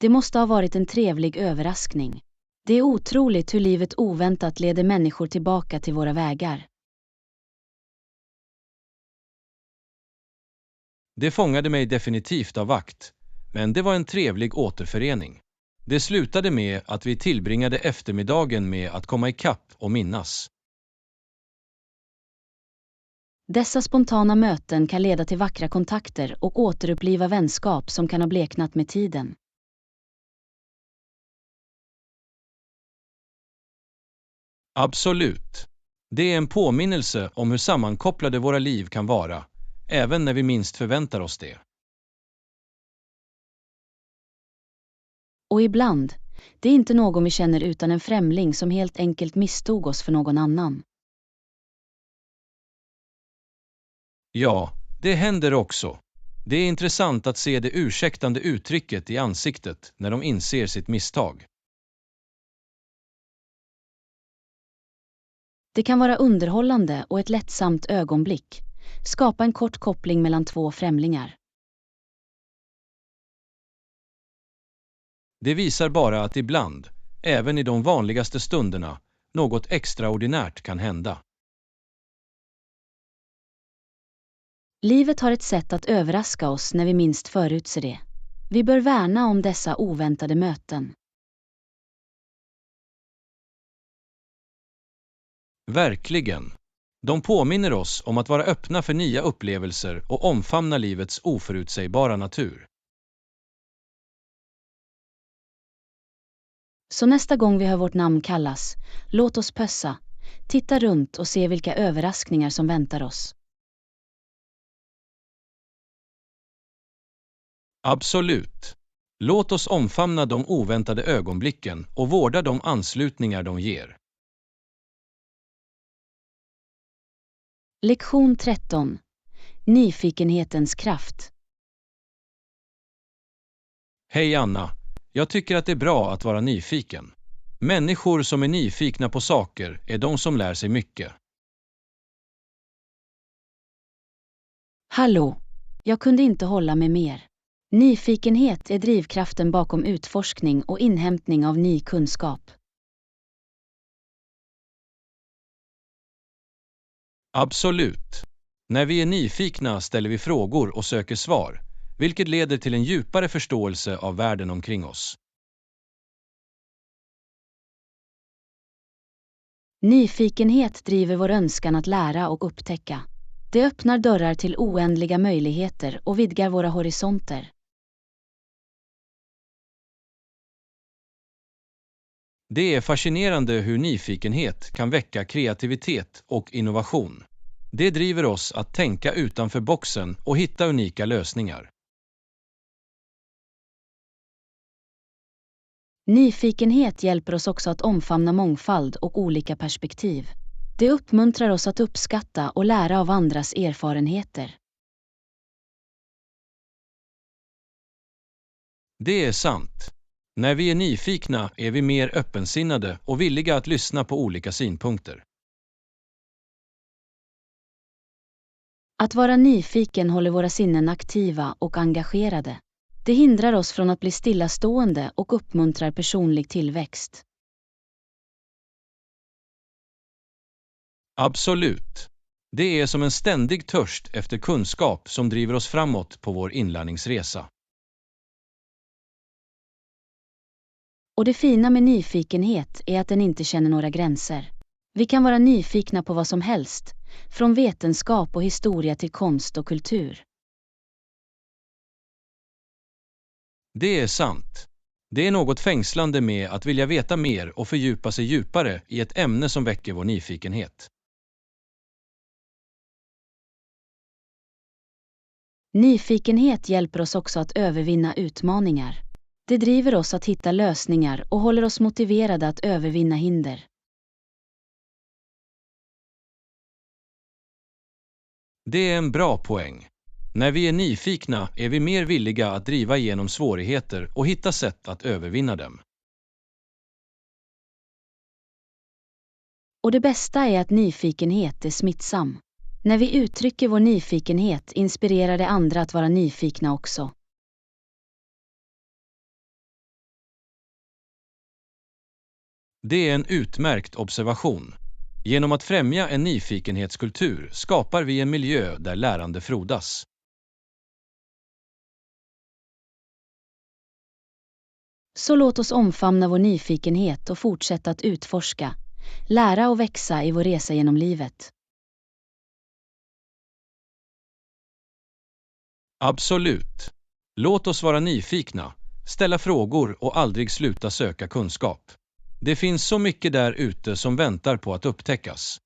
Det måste ha varit en trevlig överraskning. Det är otroligt hur livet oväntat leder människor tillbaka till våra vägar. Det fångade mig definitivt av akt, men det var en trevlig återförening. Det slutade med att vi tillbringade eftermiddagen med att komma ikapp och minnas. Dessa spontana möten kan leda till vackra kontakter och återuppliva vänskap som kan ha bleknat med tiden. Absolut. Det är en påminnelse om hur sammankopplade våra liv kan vara, även när vi minst förväntar oss det. Och ibland, det är inte någon vi känner utan en främling som helt enkelt misstog oss för någon annan. Ja, det händer också. Det är intressant att se det ursäktande uttrycket i ansiktet när de inser sitt misstag. Det kan vara underhållande och ett lättsamt ögonblick. Skapa en kort koppling mellan två främlingar. Det visar bara att ibland, även i de vanligaste stunderna, något extraordinärt kan hända. Livet har ett sätt att överraska oss när vi minst förutser det. Vi bör värna om dessa oväntade möten. Verkligen. De påminner oss om att vara öppna för nya upplevelser och omfamna livets oförutsägbara natur. Så nästa gång vi hör vårt namn kallas, låt oss pössa, titta runt och se vilka överraskningar som väntar oss. Absolut. Låt oss omfamna de oväntade ögonblicken och vårda de anslutningar de ger. Lektion 13. Nyfikenhetens kraft. Hej Anna, jag tycker att det är bra att vara nyfiken. Människor som är nyfikna på saker är de som lär sig mycket. Hallå, jag kunde inte hålla mig mer. Nyfikenhet är drivkraften bakom utforskning och inhämtning av ny kunskap. Absolut. När vi är nyfikna ställer vi frågor och söker svar, vilket leder till en djupare förståelse av världen omkring oss. Nyfikenhet driver vår önskan att lära och upptäcka. Det öppnar dörrar till oändliga möjligheter och vidgar våra horisonter. Det är fascinerande hur nyfikenhet kan väcka kreativitet och innovation. Det driver oss att tänka utanför boxen och hitta unika lösningar. Nyfikenhet hjälper oss också att omfamna mångfald och olika perspektiv. Det uppmuntrar oss att uppskatta och lära av andras erfarenheter. Det är sant. När vi är nyfikna är vi mer öppensinnade och villiga att lyssna på olika synpunkter. Att vara nyfiken håller våra sinnen aktiva och engagerade. Det hindrar oss från att bli stillastående och uppmuntrar personlig tillväxt. Absolut. Det är som en ständig törst efter kunskap som driver oss framåt på vår inlärningsresa. Och det fina med nyfikenhet är att den inte känner några gränser. Vi kan vara nyfikna på vad som helst, från vetenskap och historia till konst och kultur. Det är sant. Det är något fängslande med att vilja veta mer och fördjupa sig djupare i ett ämne som väcker vår nyfikenhet. Nyfikenhet hjälper oss också att övervinna utmaningar. Det driver oss att hitta lösningar och håller oss motiverade att övervinna hinder. Det är en bra poäng. När vi är nyfikna är vi mer villiga att driva igenom svårigheter och hitta sätt att övervinna dem. Och det bästa är att nyfikenhet är smittsam. När vi uttrycker vår nyfikenhet inspirerar det andra att vara nyfikna också. Det är en utmärkt observation. Genom att främja en nyfikenhetskultur skapar vi en miljö där lärande frodas. Så låt oss omfamna vår nyfikenhet och fortsätta att utforska, lära och växa i vår resa genom livet. Absolut. Låt oss vara nyfikna, ställa frågor och aldrig sluta söka kunskap. Det finns så mycket där ute som väntar på att upptäckas.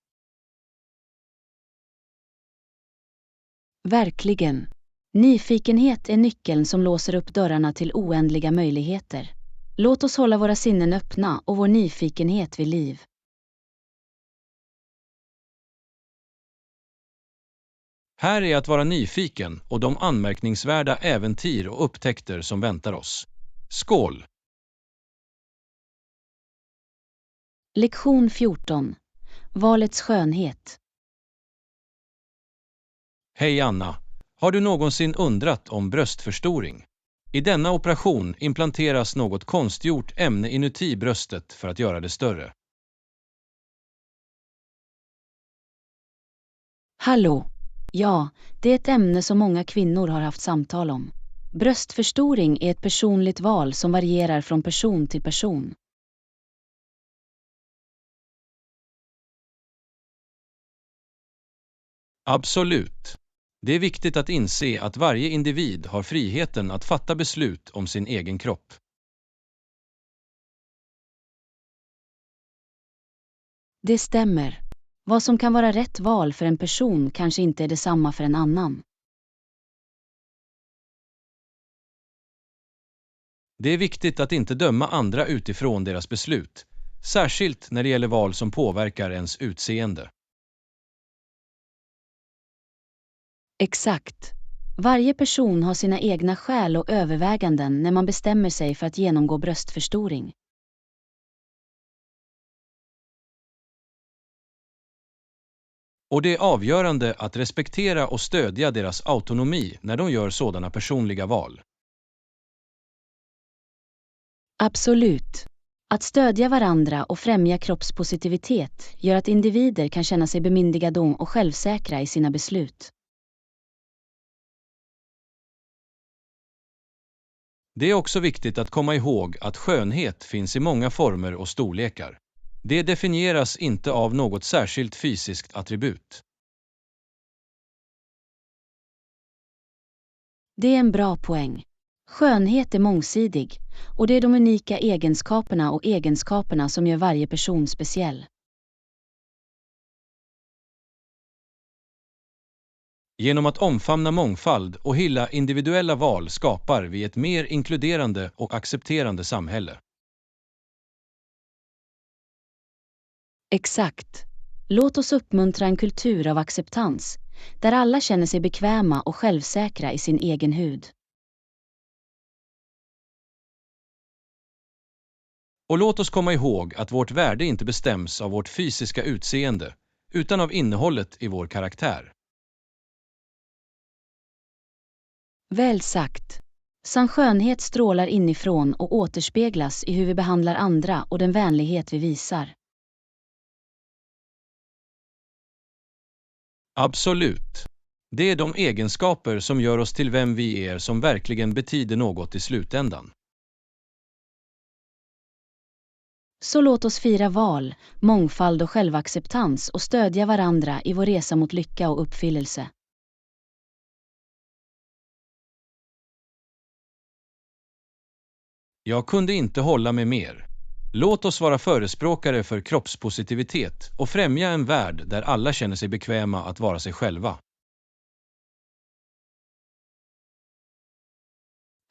Verkligen. Nyfikenhet är nyckeln som låser upp dörrarna till oändliga möjligheter. Låt oss hålla våra sinnen öppna och vår nyfikenhet vid liv. Här är att vara nyfiken och de anmärkningsvärda äventyr och upptäckter som väntar oss. Skål! Lektion 14. Valets skönhet. Hej Anna! Har du någonsin undrat om bröstförstoring? I denna operation implanteras något konstgjort ämne inuti bröstet för att göra det större. Hallå! Ja, det är ett ämne som många kvinnor har haft samtal om. Bröstförstoring är ett personligt val som varierar från person till person. Absolut. Det är viktigt att inse att varje individ har friheten att fatta beslut om sin egen kropp. Det stämmer. Vad som kan vara rätt val för en person kanske inte är detsamma för en annan. Det är viktigt att inte döma andra utifrån deras beslut, särskilt när det gäller val som påverkar ens utseende. Exakt. Varje person har sina egna skäl och överväganden när man bestämmer sig för att genomgå bröstförstoring. Och det är avgörande att respektera och stödja deras autonomi när de gör sådana personliga val. Absolut. Att stödja varandra och främja kroppspositivitet gör att individer kan känna sig bemyndigade och självsäkra i sina beslut. Det är också viktigt att komma ihåg att skönhet finns i många former och storlekar. Det definieras inte av något särskilt fysiskt attribut. Det är en bra poäng. Skönhet är mångsidig, och det är de unika egenskaperna som gör varje person speciell. Genom att omfamna mångfald och hylla individuella val skapar vi ett mer inkluderande och accepterande samhälle. Exakt. Låt oss uppmuntra en kultur av acceptans, där alla känner sig bekväma och självsäkra i sin egen hud. Och låt oss komma ihåg att vårt värde inte bestäms av vårt fysiska utseende, utan av innehållet i vår karaktär. Väl sagt. Sann skönhet strålar inifrån och återspeglas i hur vi behandlar andra och den vänlighet vi visar. Absolut. Det är de egenskaper som gör oss till vem vi är som verkligen betyder något i slutändan. Så låt oss fira val, mångfald och självacceptans och stödja varandra i vår resa mot lycka och uppfyllelse. Jag kunde inte hålla med mer. Låt oss vara förespråkare för kroppspositivitet och främja en värld där alla känner sig bekväma att vara sig själva.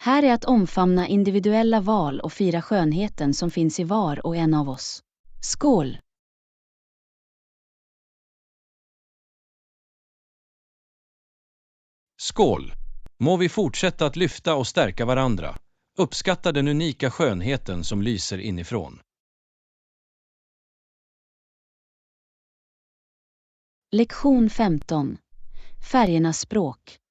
Här är att omfamna individuella val och fira skönheten som finns i var och en av oss. Skål! Skål! Må vi fortsätta att lyfta och stärka varandra. Uppskatta den unika skönheten som lyser inifrån. Lektion 15. Färgernas språk.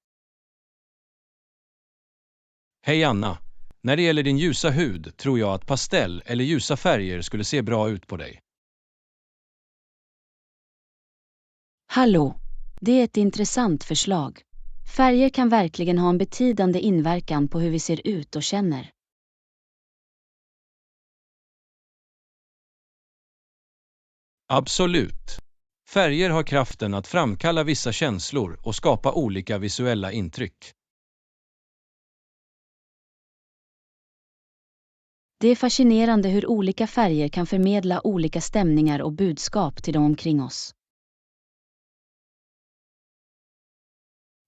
Hej Anna! När det gäller din ljusa hud tror jag att pastell eller ljusa färger skulle se bra ut på dig. Hallå! Det är ett intressant förslag. Färger kan verkligen ha en betydande inverkan på hur vi ser ut och känner. Absolut! Färger har kraften att framkalla vissa känslor och skapa olika visuella intryck. Det är fascinerande hur olika färger kan förmedla olika stämningar och budskap till de omkring oss.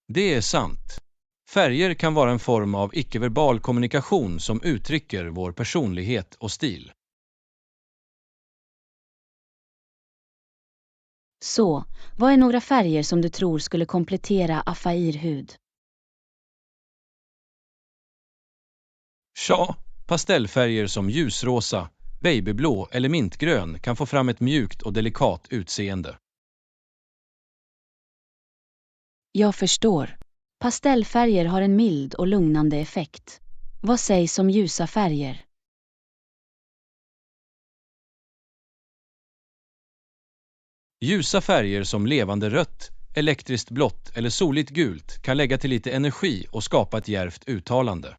Det är sant. Färger kan vara en form av icke-verbal kommunikation som uttrycker vår personlighet och stil. Så, vad är några färger som du tror skulle komplettera Afair hud? Tja, pastellfärger som ljusrosa, babyblå eller mintgrön kan få fram ett mjukt och delikat utseende. Jag förstår. Pastellfärger har en mild och lugnande effekt. Vad sägs om ljusa färger? Ljusa färger som levande rött, elektriskt blått eller soligt gult kan lägga till lite energi och skapa ett djärvt uttalande.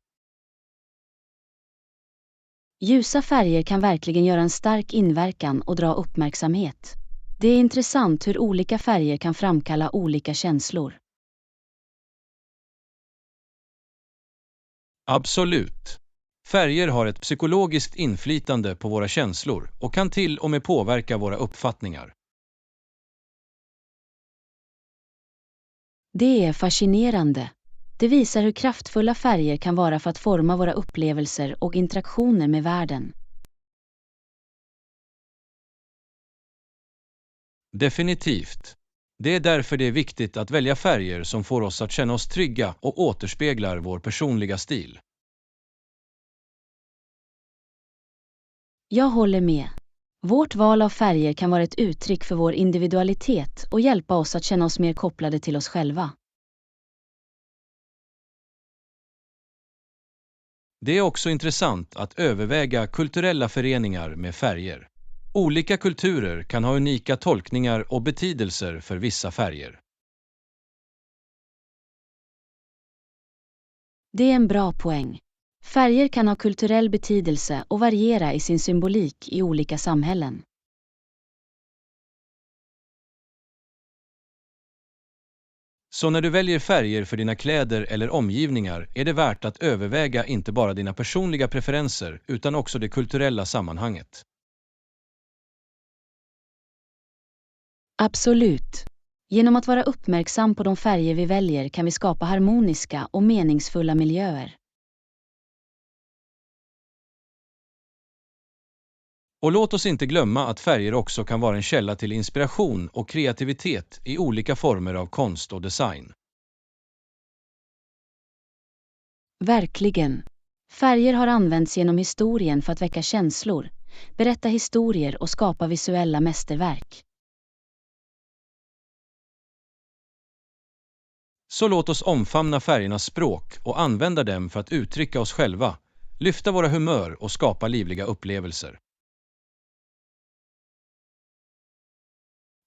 Ljusa färger kan verkligen göra en stark inverkan och dra uppmärksamhet. Det är intressant hur olika färger kan framkalla olika känslor. Absolut. Färger har ett psykologiskt inflytande på våra känslor och kan till och med påverka våra uppfattningar. Det är fascinerande. Det visar hur kraftfulla färger kan vara för att forma våra upplevelser och interaktioner med världen. Definitivt. Det är därför det är viktigt att välja färger som får oss att känna oss trygga och återspeglar vår personliga stil. Jag håller med. Vårt val av färger kan vara ett uttryck för vår individualitet och hjälpa oss att känna oss mer kopplade till oss själva. Det är också intressant att överväga kulturella föreningar med färger. Olika kulturer kan ha unika tolkningar och betydelser för vissa färger. Det är en bra poäng. Färger kan ha kulturell betydelse och variera i sin symbolik i olika samhällen. Så när du väljer färger för dina kläder eller omgivningar är det värt att överväga inte bara dina personliga preferenser utan också det kulturella sammanhanget. Absolut. Genom att vara uppmärksam på de färger vi väljer kan vi skapa harmoniska och meningsfulla miljöer. Och låt oss inte glömma att färger också kan vara en källa till inspiration och kreativitet i olika former av konst och design. Verkligen. Färger har använts genom historien för att väcka känslor, berätta historier och skapa visuella mästerverk. Så låt oss omfamna färgernas språk och använda dem för att uttrycka oss själva, lyfta våra humör och skapa livliga upplevelser.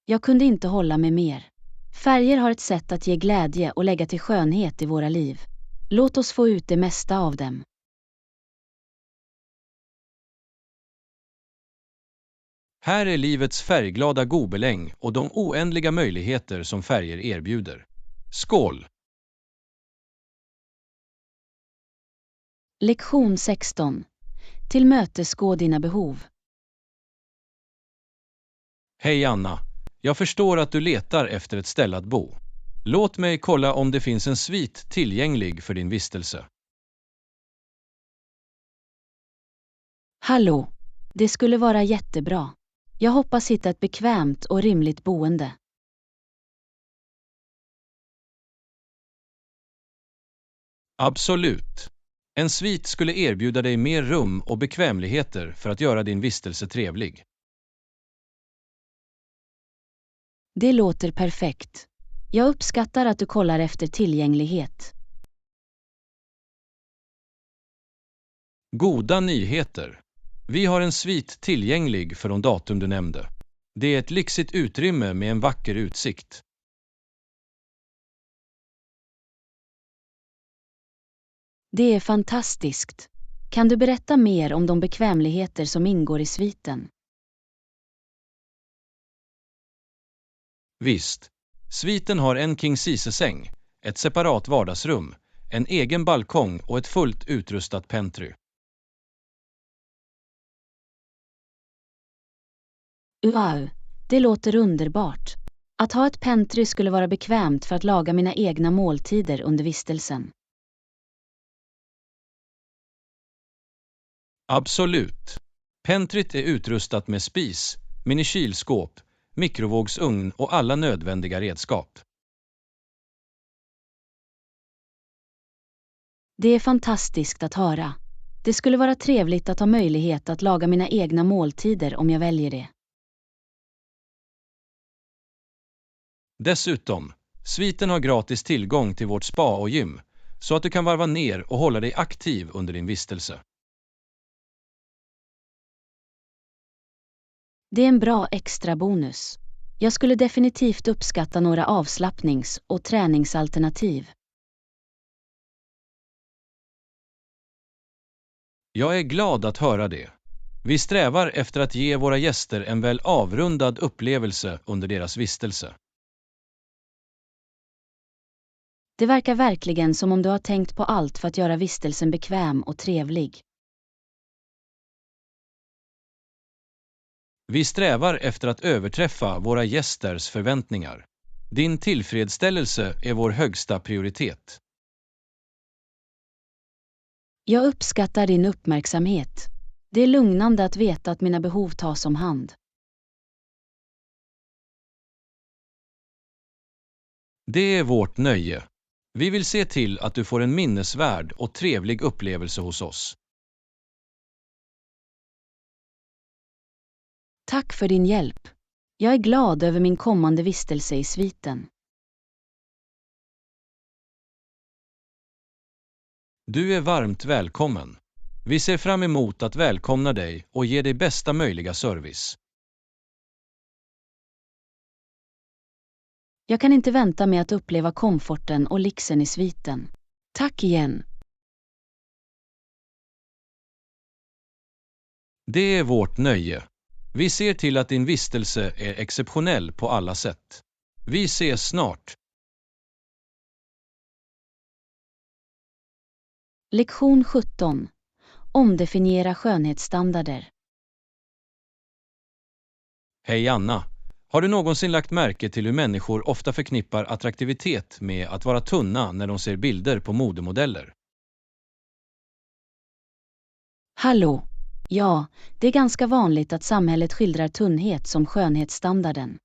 Jag kunde inte hålla med mer. Färger har ett sätt att ge glädje och lägga till skönhet i våra liv. Låt oss få ut det mesta av dem. Här är livets färgglada gobeläng och de oändliga möjligheter som färger erbjuder. Skål! Lektion 16. Tillmötesgå dina behov. Hej Anna! Jag förstår att du letar efter ett ställe att bo. Låt mig kolla om det finns en svit tillgänglig för din vistelse. Hallå! Det skulle vara jättebra. Jag hoppas hitta ett bekvämt och rimligt boende. Absolut. En svit skulle erbjuda dig mer rum och bekvämligheter för att göra din vistelse trevlig. Det låter perfekt. Jag uppskattar att du kollar efter tillgänglighet. Goda nyheter. Vi har en svit tillgänglig för de datum du nämnde. Det är ett lyxigt utrymme med en vacker utsikt. Det är fantastiskt. Kan du berätta mer om de bekvämligheter som ingår i sviten? Visst. Sviten har en king-size-säng, ett separat vardagsrum, en egen balkong och ett fullt utrustat pentry. Wow, det låter underbart. Att ha ett pentry skulle vara bekvämt för att laga mina egna måltider under vistelsen. Absolut. Pentryt är utrustat med spis, minikylskåp, mikrovågsugn och alla nödvändiga redskap. Det är fantastiskt att höra. Det skulle vara trevligt att ha möjlighet att laga mina egna måltider om jag väljer det. Dessutom, sviten har gratis tillgång till vårt spa och gym, så att du kan varva ner och hålla dig aktiv under din vistelse. Det är en bra extra bonus. Jag skulle definitivt uppskatta några avslappnings- och träningsalternativ. Jag är glad att höra det. Vi strävar efter att ge våra gäster en väl avrundad upplevelse under deras vistelse. Det verkar verkligen som om du har tänkt på allt för att göra vistelsen bekväm och trevlig. Vi strävar efter att överträffa våra gästers förväntningar. Din tillfredsställelse är vår högsta prioritet. Jag uppskattar din uppmärksamhet. Det är lugnande att veta att mina behov tas om hand. Det är vårt nöje. Vi vill se till att du får en minnesvärd och trevlig upplevelse hos oss. Tack för din hjälp. Jag är glad över min kommande vistelse i sviten. Du är varmt välkommen. Vi ser fram emot att välkomna dig och ge dig bästa möjliga service. Jag kan inte vänta med att uppleva komforten och lyxen i sviten. Tack igen. Det är vårt nöje. Vi ser till att din vistelse är exceptionell på alla sätt. Vi ses snart. Lektion 17. Omdefiniera skönhetsstandarder. Hej Anna. Har du någonsin lagt märke till hur människor ofta förknippar attraktivitet med att vara tunna när de ser bilder på modemodeller? Hallå! Ja, det är ganska vanligt att samhället skildrar tunnhet som skönhetsstandarden.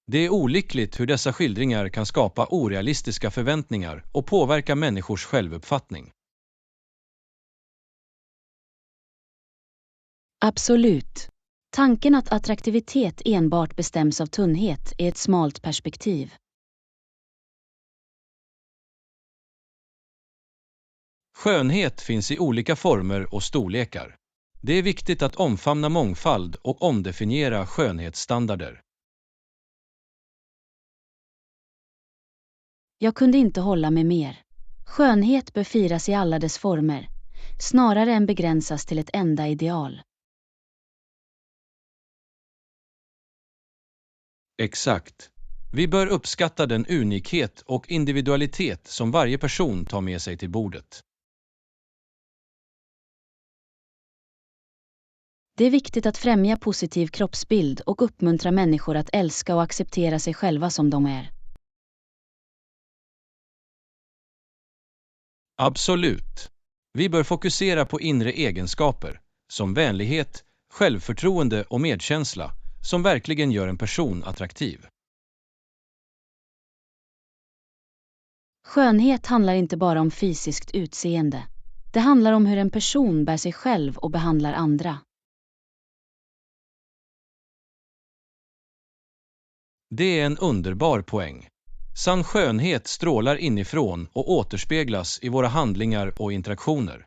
Det är olyckligt hur dessa skildringar kan skapa orealistiska förväntningar och påverka människors självuppfattning. Absolut. Tanken att attraktivitet enbart bestäms av tunnhet är ett smalt perspektiv. Skönhet finns i olika former och storlekar. Det är viktigt att omfamna mångfald och omdefiniera skönhetsstandarder. Jag kunde inte hålla med mer. Skönhet bör firas i alla dess former, snarare än begränsas till ett enda ideal. Exakt. Vi bör uppskatta den unikhet och individualitet som varje person tar med sig till bordet. Det är viktigt att främja positiv kroppsbild och uppmuntra människor att älska och acceptera sig själva som de är. Absolut. Vi bör fokusera på inre egenskaper, som vänlighet, självförtroende och medkänsla, som verkligen gör en person attraktiv. Skönhet handlar inte bara om fysiskt utseende. Det handlar om hur en person bär sig själv och behandlar andra. Det är en underbar poäng. Sann skönhet strålar inifrån och återspeglas i våra handlingar och interaktioner.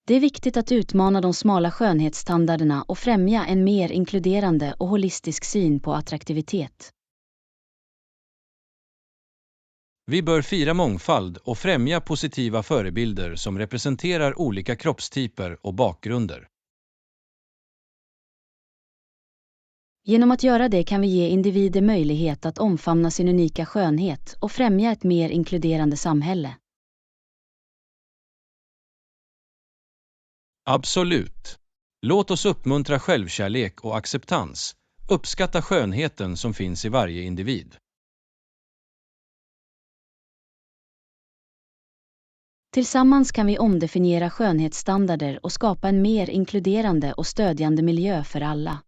Det är viktigt att utmana de smala skönhetsstandarderna och främja en mer inkluderande och holistisk syn på attraktivitet. Vi bör fira mångfald och främja positiva förebilder som representerar olika kroppstyper och bakgrunder. Genom att göra det kan vi ge individer möjlighet att omfamna sin unika skönhet och främja ett mer inkluderande samhälle. Absolut. Låt oss uppmuntra självkärlek och acceptans, uppskatta skönheten som finns i varje individ. Tillsammans kan vi omdefiniera skönhetsstandarder och skapa en mer inkluderande och stödjande miljö för alla.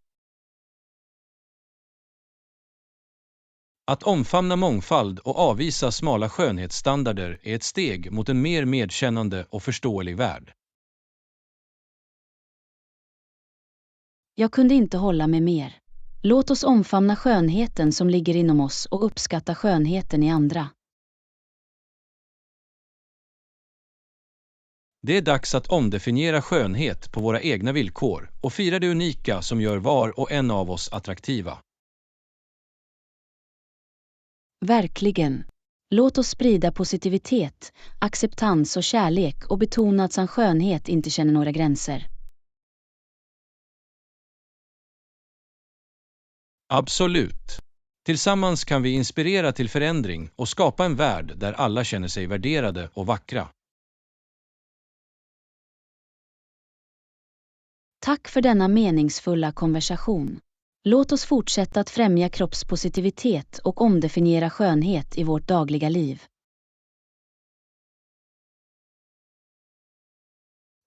Att omfamna mångfald och avvisa smala skönhetsstandarder är ett steg mot en mer medkännande och förståelig värld. Jag kunde inte hålla med mer. Låt oss omfamna skönheten som ligger inom oss och uppskatta skönheten i andra. Det är dags att omdefiniera skönhet på våra egna villkor och fira det unika som gör var och en av oss attraktiva. Verkligen. Låt oss sprida positivitet, acceptans och kärlek och betona att sann skönhet inte känner några gränser. Absolut. Tillsammans kan vi inspirera till förändring och skapa en värld där alla känner sig värderade och vackra. Tack för denna meningsfulla konversation. Låt oss fortsätta att främja kroppspositivitet och omdefiniera skönhet i vårt dagliga liv.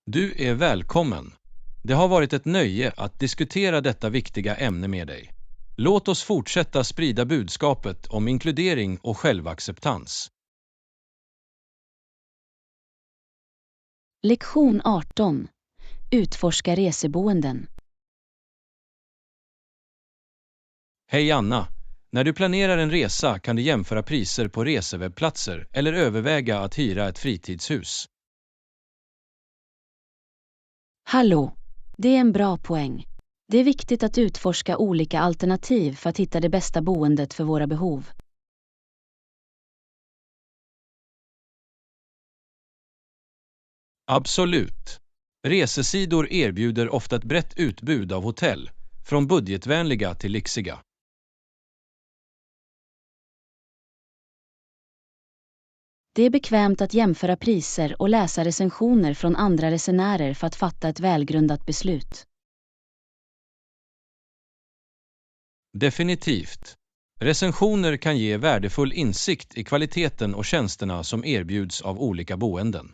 Du är välkommen. Det har varit ett nöje att diskutera detta viktiga ämne med dig. Låt oss fortsätta sprida budskapet om inkludering och självacceptans. Lektion 18. Utforska reseboenden. Hej Anna! När du planerar en resa kan du jämföra priser på resewebbplatser eller överväga att hyra ett fritidshus. Hallå! Det är en bra poäng. Det är viktigt att utforska olika alternativ för att hitta det bästa boendet för våra behov. Absolut. Resesidor erbjuder ofta ett brett utbud av hotell, från budgetvänliga till lyxiga. Det är bekvämt att jämföra priser och läsa recensioner från andra resenärer för att fatta ett välgrundat beslut. Definitivt. Recensioner kan ge värdefull insikt i kvaliteten och tjänsterna som erbjuds av olika boenden.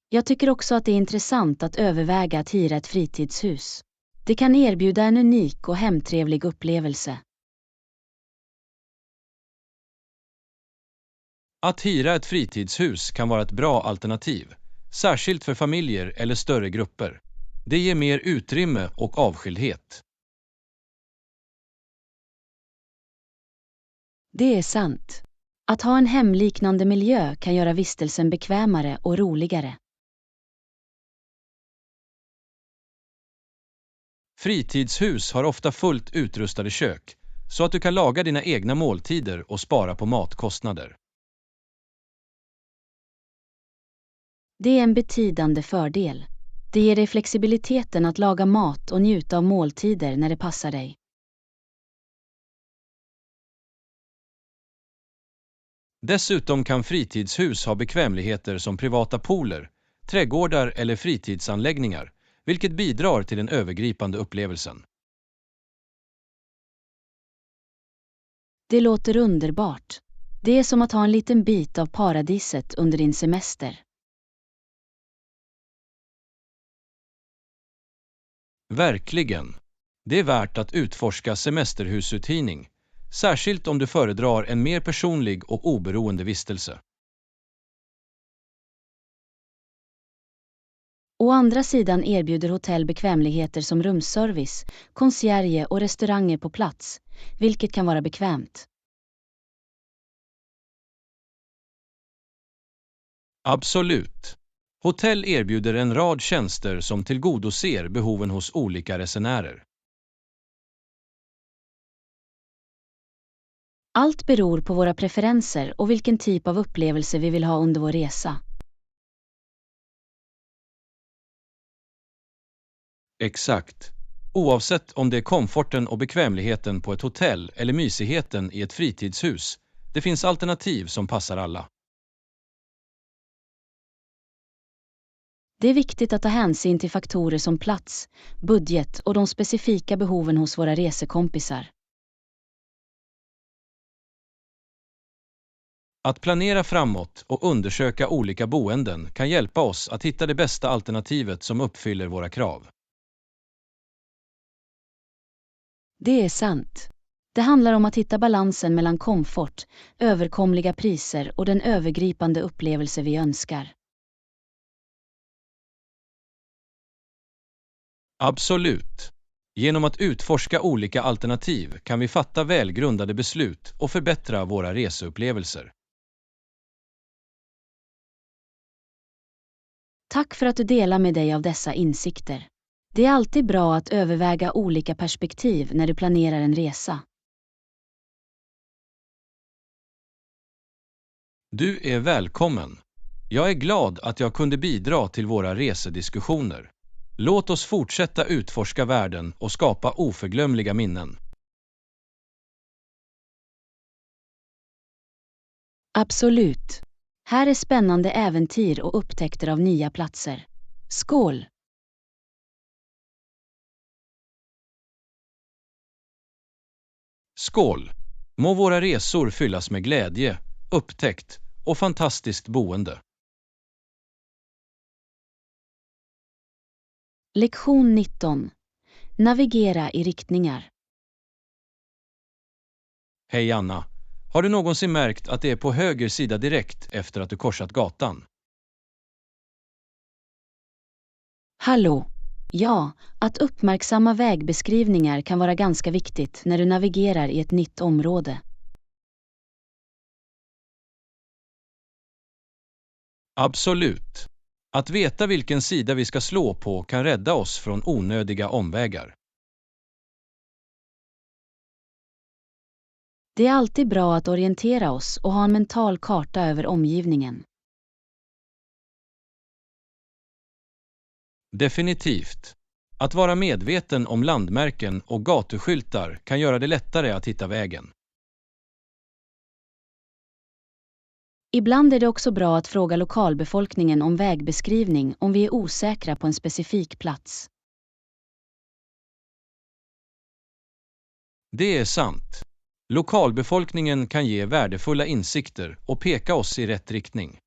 Jag tycker också att det är intressant att överväga att hyra ett fritidshus. Det kan erbjuda en unik och hemtrevlig upplevelse. Att hyra ett fritidshus kan vara ett bra alternativ, särskilt för familjer eller större grupper. Det ger mer utrymme och avskildhet. Det är sant. Att ha en hemliknande miljö kan göra vistelsen bekvämare och roligare. Fritidshus har ofta fullt utrustade kök, så att du kan laga dina egna måltider och spara på matkostnader. Det är en betydande fördel. Det ger dig flexibiliteten att laga mat och njuta av måltider när det passar dig. Dessutom kan fritidshus ha bekvämligheter som privata pooler, trädgårdar eller fritidsanläggningar, vilket bidrar till den övergripande upplevelsen. Det låter underbart. Det är som att ha en liten bit av paradiset under din semester. Verkligen. Det är värt att utforska semesterhusuthyrning, särskilt om du föredrar en mer personlig och oberoende vistelse. Å andra sidan erbjuder hotell bekvämligheter som rumsservice, concierge och restauranger på plats, vilket kan vara bekvämt. Absolut. Hotell erbjuder en rad tjänster som tillgodoser behoven hos olika resenärer. Allt beror på våra preferenser och vilken typ av upplevelse vi vill ha under vår resa. Exakt. Oavsett om det är komforten och bekvämligheten på ett hotell eller mysigheten i ett fritidshus, det finns alternativ som passar alla. Det är viktigt att ta hänsyn till faktorer som plats, budget och de specifika behoven hos våra resekompisar. Att planera framåt och undersöka olika boenden kan hjälpa oss att hitta det bästa alternativet som uppfyller våra krav. Det är sant. Det handlar om att hitta balansen mellan komfort, överkomliga priser och den övergripande upplevelse vi önskar. Absolut. Genom att utforska olika alternativ kan vi fatta välgrundade beslut och förbättra våra reseupplevelser. Tack för att du delar med dig av dessa insikter. Det är alltid bra att överväga olika perspektiv när du planerar en resa. Du är välkommen. Jag är glad att jag kunde bidra till våra resediskussioner. Låt oss fortsätta utforska världen och skapa oförglömliga minnen. Absolut. Här är spännande äventyr och upptäckter av nya platser. Skål! Skål! Må våra resor fyllas med glädje, upptäckt och fantastiskt boende. Lektion 19. Navigera i riktningar. Hej Anna! Har du någonsin märkt att det är på höger sida direkt efter att du korsat gatan? Hallå! Ja, att uppmärksamma vägbeskrivningar kan vara ganska viktigt när du navigerar i ett nytt område. Absolut. Att veta vilken sida vi ska slå på kan rädda oss från onödiga omvägar. Det är alltid bra att orientera oss och ha en mental karta över omgivningen. Definitivt. Att vara medveten om landmärken och gatuskyltar kan göra det lättare att hitta vägen. Ibland är det också bra att fråga lokalbefolkningen om vägbeskrivning om vi är osäkra på en specifik plats. Det är sant. Lokalbefolkningen kan ge värdefulla insikter och peka oss i rätt riktning.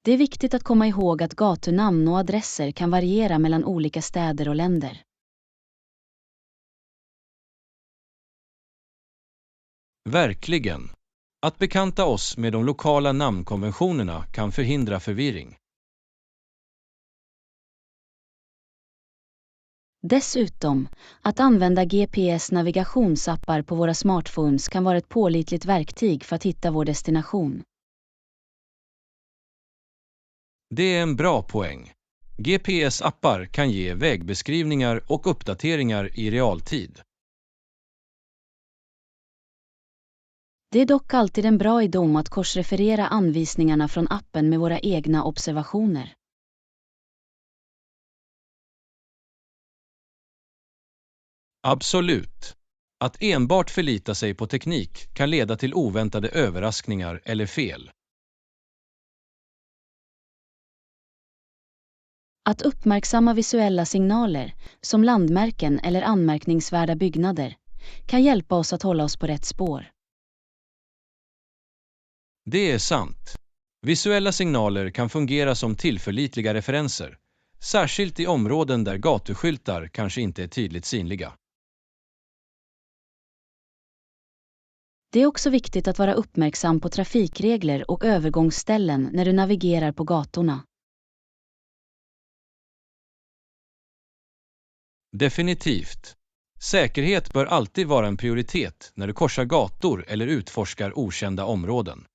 Det är viktigt att komma ihåg att gatunamn och adresser kan variera mellan olika städer och länder. Verkligen. Att bekanta oss med de lokala namnkonventionerna kan förhindra förvirring. Dessutom, att använda GPS-navigationsappar på våra smartphones kan vara ett pålitligt verktyg för att hitta vår destination. Det är en bra poäng. GPS-appar kan ge vägbeskrivningar och uppdateringar i realtid. Det är dock alltid en bra idé att korsreferera anvisningarna från appen med våra egna observationer. Absolut. Att enbart förlita sig på teknik kan leda till oväntade överraskningar eller fel. Att uppmärksamma visuella signaler, som landmärken eller anmärkningsvärda byggnader, kan hjälpa oss att hålla oss på rätt spår. Det är sant. Visuella signaler kan fungera som tillförlitliga referenser, särskilt i områden där gatuskyltar kanske inte är tydligt synliga. Det är också viktigt att vara uppmärksam på trafikregler och övergångsställen när du navigerar på gatorna. Definitivt. Säkerhet bör alltid vara en prioritet när du korsar gator eller utforskar okända områden.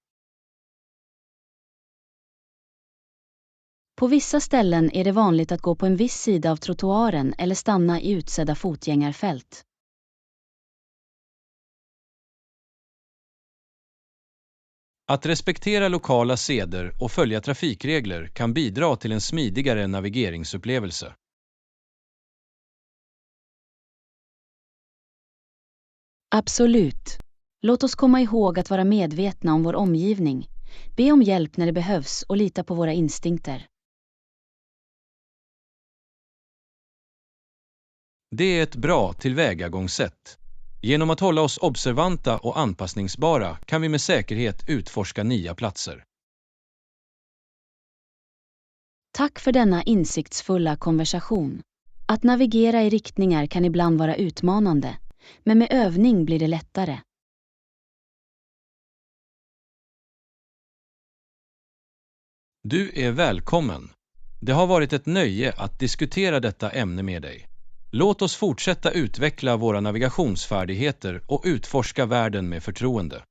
På vissa ställen är det vanligt att gå på en viss sida av trottoaren eller stanna i utsedda fotgängarfält. Att respektera lokala seder och följa trafikregler kan bidra till en smidigare navigeringsupplevelse. Absolut. Låt oss komma ihåg att vara medvetna om vår omgivning, be om hjälp när det behövs och lita på våra instinkter. Det är ett bra tillvägagångssätt. Genom att hålla oss observanta och anpassningsbara kan vi med säkerhet utforska nya platser. Tack för denna insiktsfulla konversation. Att navigera i riktningar kan ibland vara utmanande, men med övning blir det lättare. Du är välkommen. Det har varit ett nöje att diskutera detta ämne med dig. Låt oss fortsätta utveckla våra navigationsfärdigheter och utforska världen med förtroende.